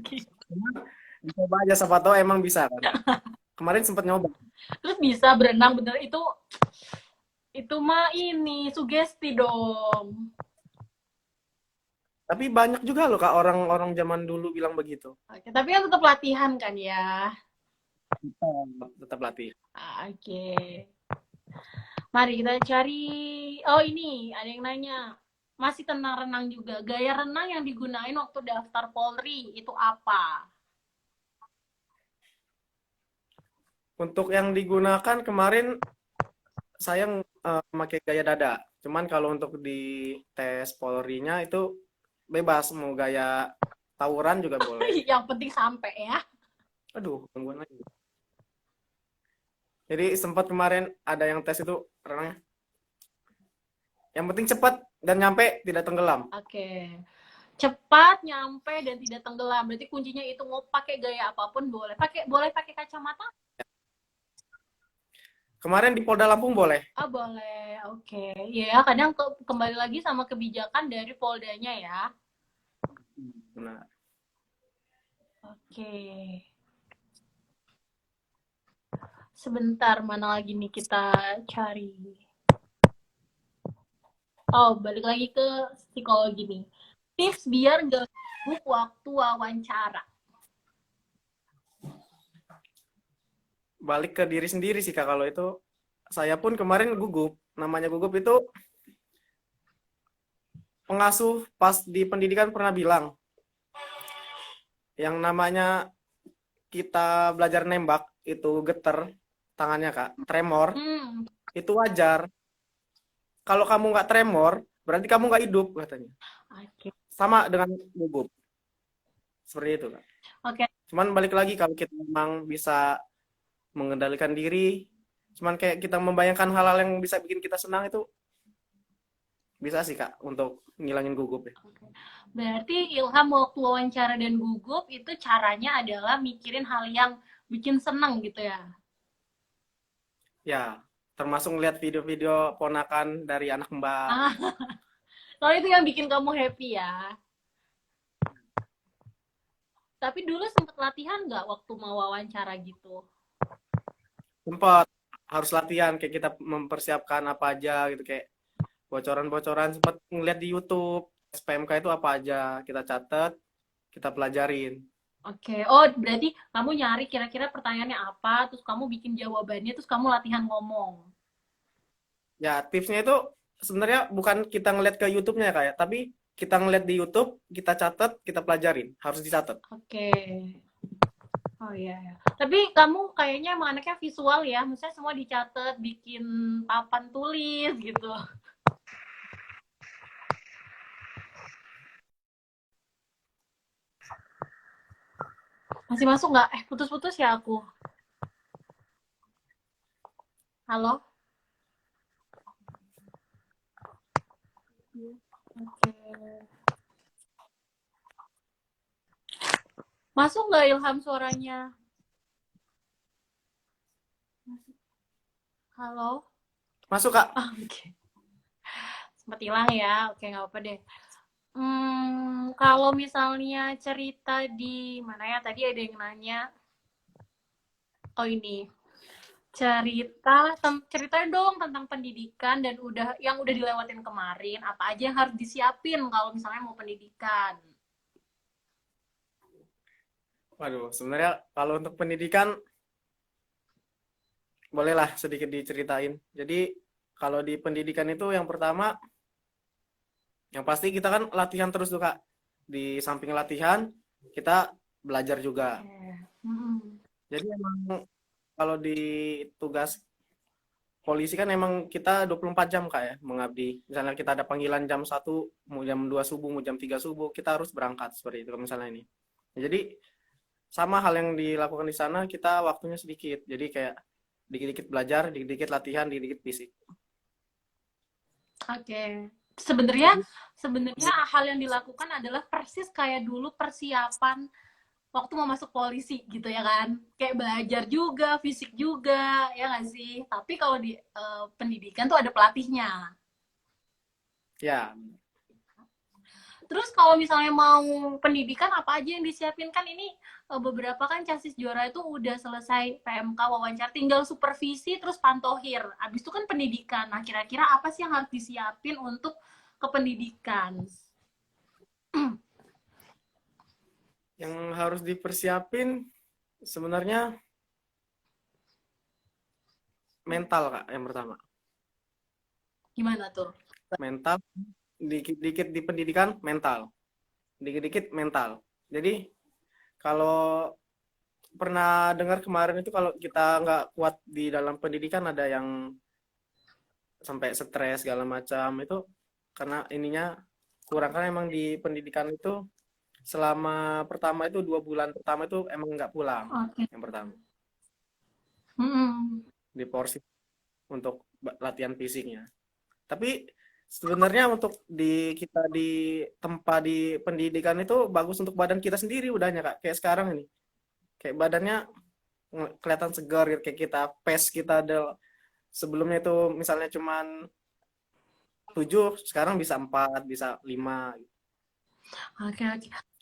Dicoba aja, siapa tahu emang bisa kan. Kemarin sempat nyoba. Terus bisa berenang bener, itu mah ini sugesti dong. Tapi banyak juga loh, Kak, orang-orang zaman dulu bilang begitu. Oke, tapi kan tetap latihan kan ya. Tetap latih. Oke. Mari kita cari. Oh, ini ada yang nanya. Masih tentang renang juga. Gaya renang yang digunain waktu daftar Polri itu apa? Untuk yang digunakan kemarin saya pakai gaya dada. Cuman kalau untuk di tes Polri-nya itu bebas, mau gaya tawuran juga boleh. Yang penting sampai ya. Aduh, tungguan lagi. Jadi sempat kemarin ada yang tes itu renangnya. Yang penting cepat dan nyampe, tidak tenggelam. Oke. Cepat, nyampe, dan tidak tenggelam. Berarti kuncinya itu mau pakai gaya apapun boleh. Boleh pakai kacamata? Kemarin di Polda Lampung boleh. Ah, boleh. Oke. Ya, kadang kembali lagi sama kebijakan dari Poldanya ya. Benar. Oke. Sebentar, mana lagi nih kita cari. Oh, balik lagi ke psikologi nih. Tips biar gak gugup waktu wawancara. Balik ke diri sendiri sih Kak, kalau itu saya pun kemarin gugup. Namanya gugup itu pengasuh pas di pendidikan pernah bilang, yang namanya kita belajar nembak itu geter tangannya Kak, tremor, itu wajar. Kalau kamu nggak tremor, berarti kamu nggak hidup katanya. Oke. Sama dengan gugup. Seperti itu Kak. Oke. Cuman balik lagi kalau kita memang bisa mengendalikan diri, cuman kayak kita membayangkan hal-hal yang bisa bikin kita senang, itu bisa sih Kak untuk ngilangin gugup ya. Berarti Ilham waktu wawancara dan gugup itu caranya adalah mikirin hal yang bikin seneng gitu ya? Ya, termasuk lihat video-video ponakan dari anak Mbak. Soalnya itu yang bikin kamu happy ya. Tapi dulu sempet latihan nggak waktu mau wawancara gitu? Sempat harus latihan, kayak kita mempersiapkan apa aja gitu, kayak bocoran-bocoran sempat ngeliat di YouTube. SPMK itu apa aja kita catat, kita pelajarin. Oke. Oh, berarti kamu nyari kira-kira pertanyaannya apa, terus kamu bikin jawabannya, terus kamu latihan ngomong. Ya, tipsnya itu sebenarnya bukan kita ngeliat ke YouTube-nya ya kayak, tapi kita ngeliat di YouTube, kita catat, kita pelajarin, harus dicatat. Oke. Oh iya, ya. Tapi kamu kayaknya emang anaknya visual ya, maksudnya semua dicatat, bikin papan tulis gitu. Masih masuk nggak? Putus-putus ya aku. Halo? Oke. Masuk nggak Ilham suaranya? Halo? Masuk Kak? Oke. Sempat hilang ya, oke nggak apa-apa deh. Kalau misalnya cerita di mana ya, tadi ada yang nanya. Oh ini, ceritain dong tentang pendidikan dan yang udah dilewatin kemarin, apa aja yang harus disiapin kalau misalnya mau pendidikan. Waduh, sebenarnya kalau untuk pendidikan bolehlah sedikit diceritain. Jadi kalau di pendidikan itu yang pertama, yang pasti kita kan latihan terus tuh Kak. Di samping latihan, kita belajar juga. Jadi emang kalau di tugas polisi kan emang kita 24 jam Kak ya mengabdi. Misalnya kita ada panggilan jam 1, mau jam 2 subuh, mau jam 3 subuh, kita harus berangkat seperti itu misalnya ini. Jadi sama hal yang dilakukan di sana, kita waktunya sedikit. Jadi kayak dikit-dikit belajar, dikit-dikit latihan, dikit-dikit fisik. Oke. Sebenarnya hal yang dilakukan adalah persis kayak dulu persiapan waktu mau masuk polisi gitu ya kan, kayak belajar juga, fisik juga, ya nggak sih? Tapi kalau di pendidikan tuh ada pelatihnya. Ya. Terus kalau misalnya mau pendidikan apa aja yang disiapin, kan ini beberapa kan CASIS juara itu udah selesai PMK wawancara, tinggal supervisi terus pantohir. Abis itu kan pendidikan. Nah kira-kira apa sih yang harus disiapin untuk ke pendidikan? Yang harus dipersiapin sebenarnya mental Kak yang pertama. Gimana tuh? Mental, dikit-dikit di pendidikan mental. Dikit-dikit mental. Jadi kalau pernah dengar kemarin itu kalau kita nggak kuat di dalam pendidikan ada yang sampai stres segala macam, itu karena ininya kurang, kan emang di pendidikan itu selama pertama itu 2 bulan pertama itu emang nggak pulang. Okay. Yang pertama di porsi untuk latihan fisiknya. Tapi sebenarnya untuk kita di tempat di pendidikan itu bagus untuk badan kita sendiri udahnya Kak. Kayak sekarang ini, kayak badannya kelihatan segar gitu, kayak kita pace kita ada sebelumnya itu misalnya cuman 7, sekarang bisa 4, bisa 5. Oke.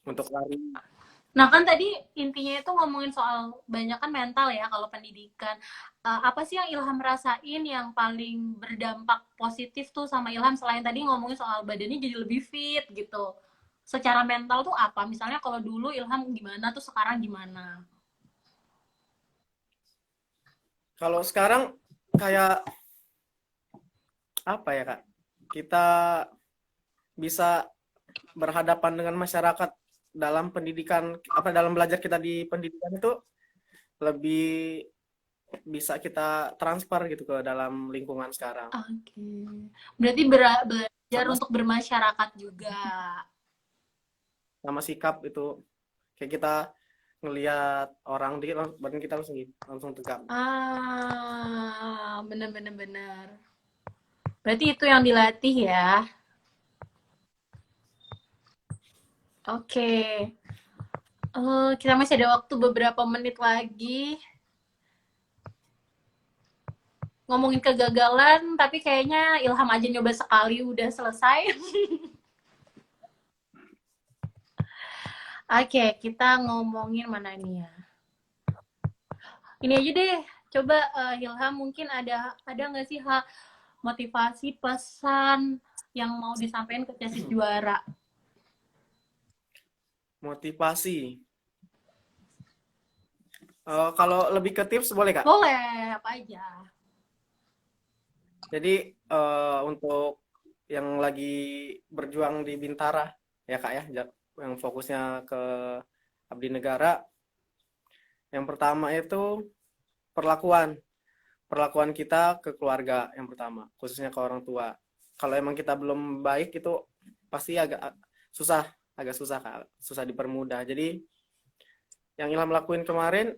Untuk lari. Nah kan tadi intinya itu ngomongin soal banyak kan mental ya kalau pendidikan. Apa sih yang Ilham rasain yang paling berdampak positif tuh sama Ilham selain tadi ngomongin soal badannya jadi lebih fit gitu. Secara mental tuh apa? Misalnya kalau dulu Ilham gimana tuh sekarang gimana? Kalau sekarang kayak apa ya Kak? Kita bisa berhadapan dengan masyarakat dalam pendidikan dalam belajar kita di pendidikan itu lebih bisa kita transfer gitu ke dalam lingkungan sekarang. Oke. Berarti belajar Sama untuk bermasyarakat juga. sama sikap itu kayak kita ngelihat orang dikit badan kita langsung tegak. Bener-bener bener. Berarti itu yang dilatih ya. Oke. Kita masih ada waktu beberapa menit lagi. Ngomongin kegagalan, tapi kayaknya Ilham aja nyoba sekali udah selesai. Oke, kita ngomongin mana nih ya? Ini aja deh, coba Ilham mungkin ada nggak sih motivasi pesan yang mau disampaikan ke tesis juara? Motivasi. Kalau lebih ke tips boleh Kak? Boleh, apa aja. Jadi untuk yang lagi berjuang di Bintara ya Kak ya, yang fokusnya ke abdi negara, yang pertama itu perlakuan kita ke keluarga yang pertama, khususnya ke orang tua. Kalau emang kita belum baik itu pasti agak susah Kak, susah dipermudah. Jadi yang Ilham lakuin kemarin,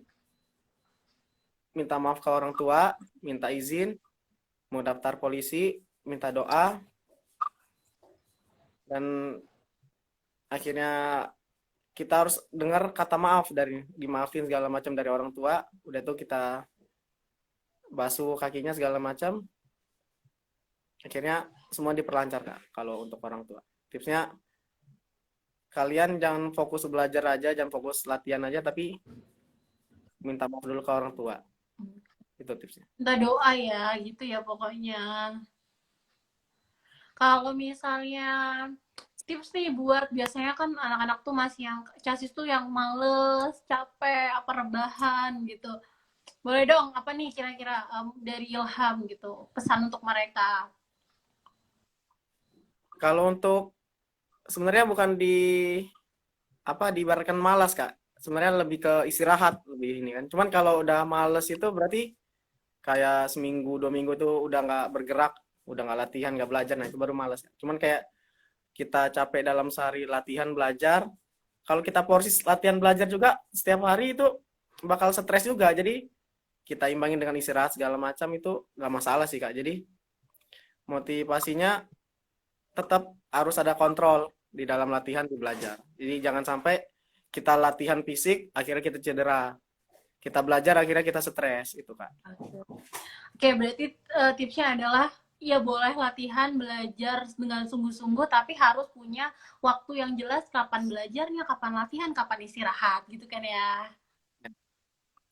minta maaf ke orang tua, minta izin, mau daftar polisi, minta doa, dan akhirnya kita harus dengar kata maaf dimaafin segala macam dari orang tua. Udah tuh kita basuh kakinya segala macam. Akhirnya semua diperlancar Kak kalau untuk orang tua. Tipsnya kalian jangan fokus belajar aja, jangan fokus latihan aja, tapi minta maaf dulu ke orang tua. Itu tipsnya. Minta doa ya, gitu ya pokoknya. Kalau misalnya tips nih buat biasanya kan anak-anak tuh masih yang casis tuh yang males, capek, apa rebahan gitu. Boleh dong, apa nih kira-kira dari Ilham gitu, pesan untuk mereka? Kalau untuk sebenarnya bukan diibaratkan malas Kak. Sebenarnya lebih ke istirahat lebih ini kan. Cuman kalau udah males itu berarti kayak seminggu 2 minggu tuh udah nggak bergerak, udah nggak latihan, nggak belajar, nah itu baru malas. Cuman kayak kita capek dalam sehari latihan belajar, kalau kita porsi latihan belajar juga setiap hari itu bakal stres juga. Jadi kita imbangin dengan istirahat segala macam itu nggak masalah sih Kak. Jadi motivasinya tetap harus ada kontrol di dalam latihan di belajar. Jadi jangan sampai kita latihan fisik akhirnya kita cedera. Kita belajar akhirnya kita stres itu Kak. Oke, berarti tipsnya adalah ya boleh latihan belajar dengan sungguh-sungguh tapi harus punya waktu yang jelas kapan belajarnya, kapan latihan, kapan istirahat gitu kan ya.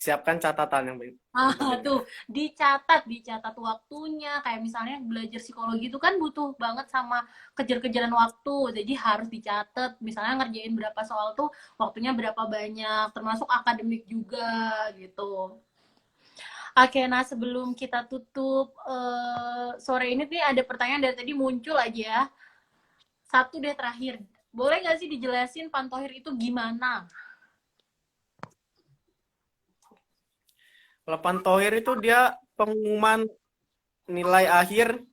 Siapkan catatan yang baik. Tuh dicatat waktunya. Kayak misalnya belajar psikologi itu kan butuh banget sama kejar-kejaran waktu. Jadi harus dicatat. Misalnya ngerjain berapa soal tuh waktunya berapa banyak, termasuk akademik juga gitu. Oke, nah sebelum kita tutup sore ini nih ada pertanyaan dari tadi muncul aja ya. Satu deh terakhir. Boleh nggak sih dijelasin Pantohir itu gimana? Kalau Pantohir itu dia pengumuman nilai akhir.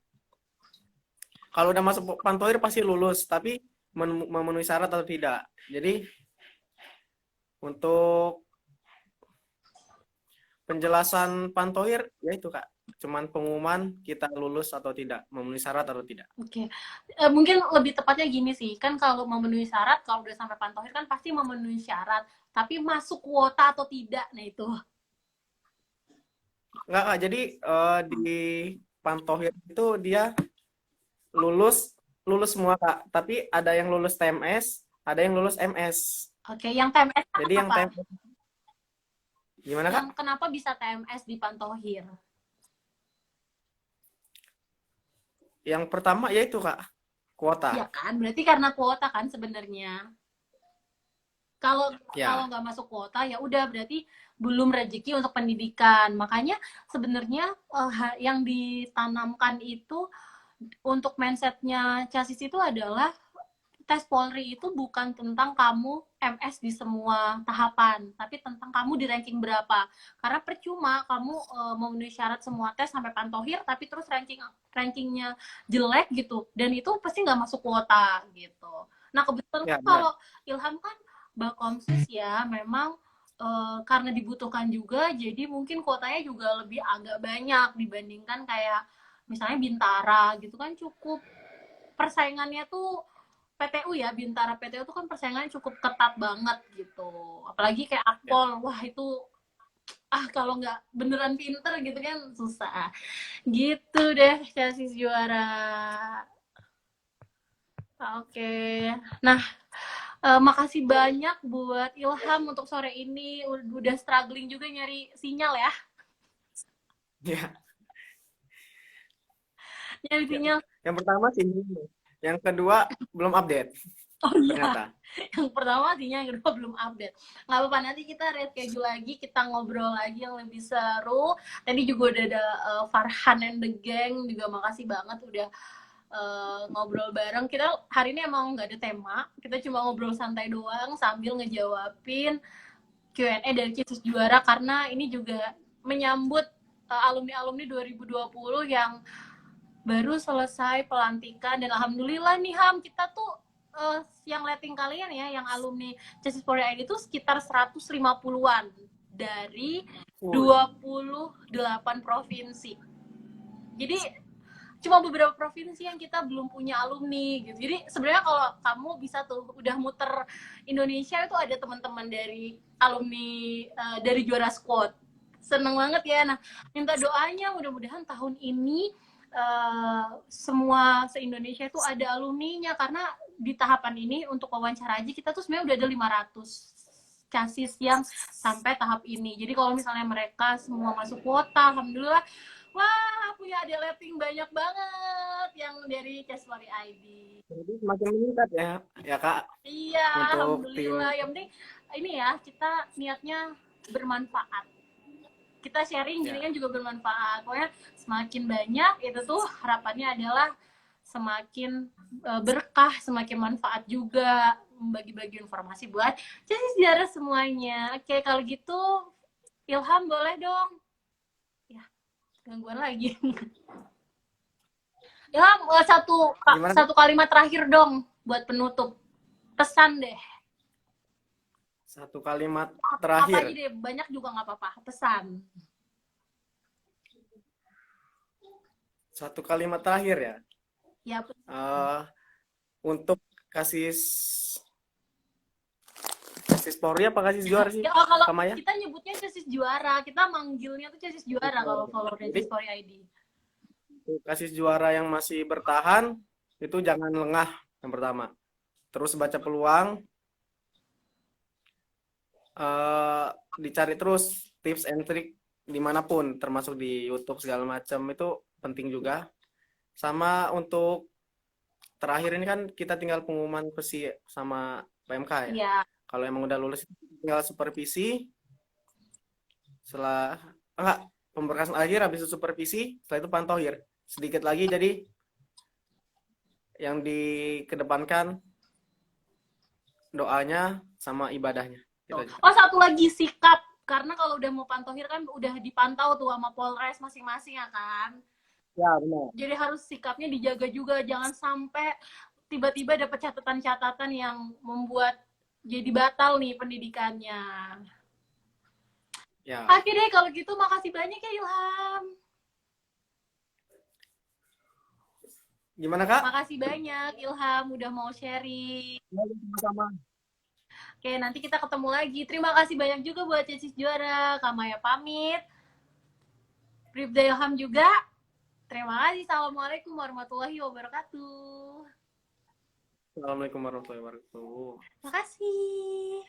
Kalau udah masuk Pantohir pasti lulus, tapi memenuhi syarat atau tidak. Jadi untuk penjelasan Pantohir ya itu Kak, cuman pengumuman kita lulus atau tidak, memenuhi syarat atau tidak. Oke. Mungkin lebih tepatnya gini sih, kan kalau memenuhi syarat, kalau udah sampai Pantohir kan pasti memenuhi syarat, tapi masuk kuota atau tidak, nah itu. Enggak Kak, jadi di Pantohir itu dia lulus semua Kak, tapi ada yang lulus TMS, ada yang lulus MS. Oke, yang TMS Jadi yang apa? TMS gimana Kak? Yang kenapa bisa TMS di Pantohir? Yang pertama yaitu Kak, kuota. Ya kan, berarti karena kuota kan sebenarnya. Kalau kalau Ya, nggak masuk kuota ya udah berarti belum rezeki untuk pendidikan. Makanya sebenarnya yang ditanamkan itu untuk mindsetnya Casis itu adalah tes Polri itu bukan tentang kamu MS di semua tahapan, tapi tentang kamu di ranking berapa. Karena percuma kamu memenuhi syarat semua tes sampai Pantohir, tapi terus rankingnya jelek gitu, dan itu pasti nggak masuk kuota gitu. Nah kebetulan ya kan benar. kalau Ilham kan Bakomsus ya, memang karena dibutuhkan juga, jadi mungkin kuotanya juga lebih agak banyak dibandingkan kayak misalnya Bintara gitu kan, cukup persaingannya tuh PTU ya, Bintara PTU tuh kan persaingannya cukup ketat banget gitu. Apalagi kayak Ya. Akpol, wah itu kalau nggak beneran pinter gitu kan susah. Gitu deh Chelsea juara. Oke. Nah, makasih banyak buat Ilham untuk sore ini. Udah struggling juga nyari sinyal ya. Ya. Nyari sinyal. Yang pertama sih, yang kedua belum update Oh iya, ternyata. yang pertama sinyal, yang kedua belum update. Nggak apa-apa, nanti kita reschedule lagi, kita ngobrol lagi yang lebih seru. Tadi juga udah ada Farhan and the gang, juga makasih banget udah ngobrol bareng. Kita hari ini emang nggak ada tema, kita cuma ngobrol santai doang sambil ngejawabin Q&A dari Cisus Juara, karena ini juga menyambut alumni-alumni 2020 yang baru selesai pelantikan, dan alhamdulillah nih Ham, kita tuh yang letting kalian ya, yang alumni Justice for ID itu sekitar 150-an dari 28 provinsi. Jadi cuma beberapa provinsi yang kita belum punya alumni gitu. Jadi sebenarnya kalau kamu bisa tuh udah muter Indonesia, itu ada teman-teman dari alumni dari juara squad. Seneng banget ya. Nah, minta doanya mudah-mudahan tahun ini semua se-Indonesia itu ada alumninya, karena di tahapan ini untuk wawancara aja kita tuh sebenarnya udah ada 500 casis yang sampai tahap ini. Jadi kalau misalnya mereka semua masuk kuota, alhamdulillah, wah punya ada letting banyak banget yang dari Cashflow ID. Jadi semakin meningkat ya Kak, Iya, untuk tim. alhamdulillah. Yang penting ini ya, kita niatnya bermanfaat. Kita sharing jadi kan juga bermanfaat. Pokoknya semakin banyak itu tuh harapannya adalah semakin berkah, semakin manfaat juga, membagi-bagi informasi buat jadi sejarah semuanya. Oke, kalau gitu Ilham boleh dong. Ya, gangguan lagi. Ilham satu kalimat terakhir dong buat penutup. Pesan deh. Satu kalimat Apa terakhir. aja deh, banyak juga nggak apa-apa. Pesan. Satu kalimat terakhir ya. Ya, Untuk kasis Polri apa kasis juara sih? ya kalau Kamaya? kita nyebutnya Casis Juara, kita manggilnya tuh Casis Juara kalau follow Casis Story ID. Kasis juara yang masih bertahan itu jangan lengah yang pertama. Terus baca peluang, dicari terus tips and trick dimanapun, termasuk di YouTube segala macam, itu penting juga. Sama untuk terakhir ini kan kita tinggal pengumuman PESI sama PMK ya. Iya. Kalau emang udah lulus tinggal supervisi. Setelah pemberkasan akhir, habis itu supervisi, setelah itu pantohir. Sedikit lagi, jadi yang dikedepankan doanya sama ibadahnya. Gitu aja. Oh, satu lagi sikap, karena kalau udah mau pantohir kan udah dipantau tuh sama Polres masing-masing ya kan. Ya benar. Jadi harus sikapnya dijaga juga, jangan sampai tiba-tiba dapat catatan-catatan yang membuat jadi batal nih pendidikannya. Ya. Oke deh, kalau gitu makasih banyak ya Ilham. Gimana Kak? Makasih banyak Ilham udah mau sharing. Sama-sama. Oke, nanti kita ketemu lagi. Terima kasih banyak juga buat Casis Juara. Kamaya pamit. Bribda Ilham juga. Terima kasih. Assalamualaikum warahmatullahi wabarakatuh. Assalamualaikum warahmatullahi wabarakatuh. Terima kasih.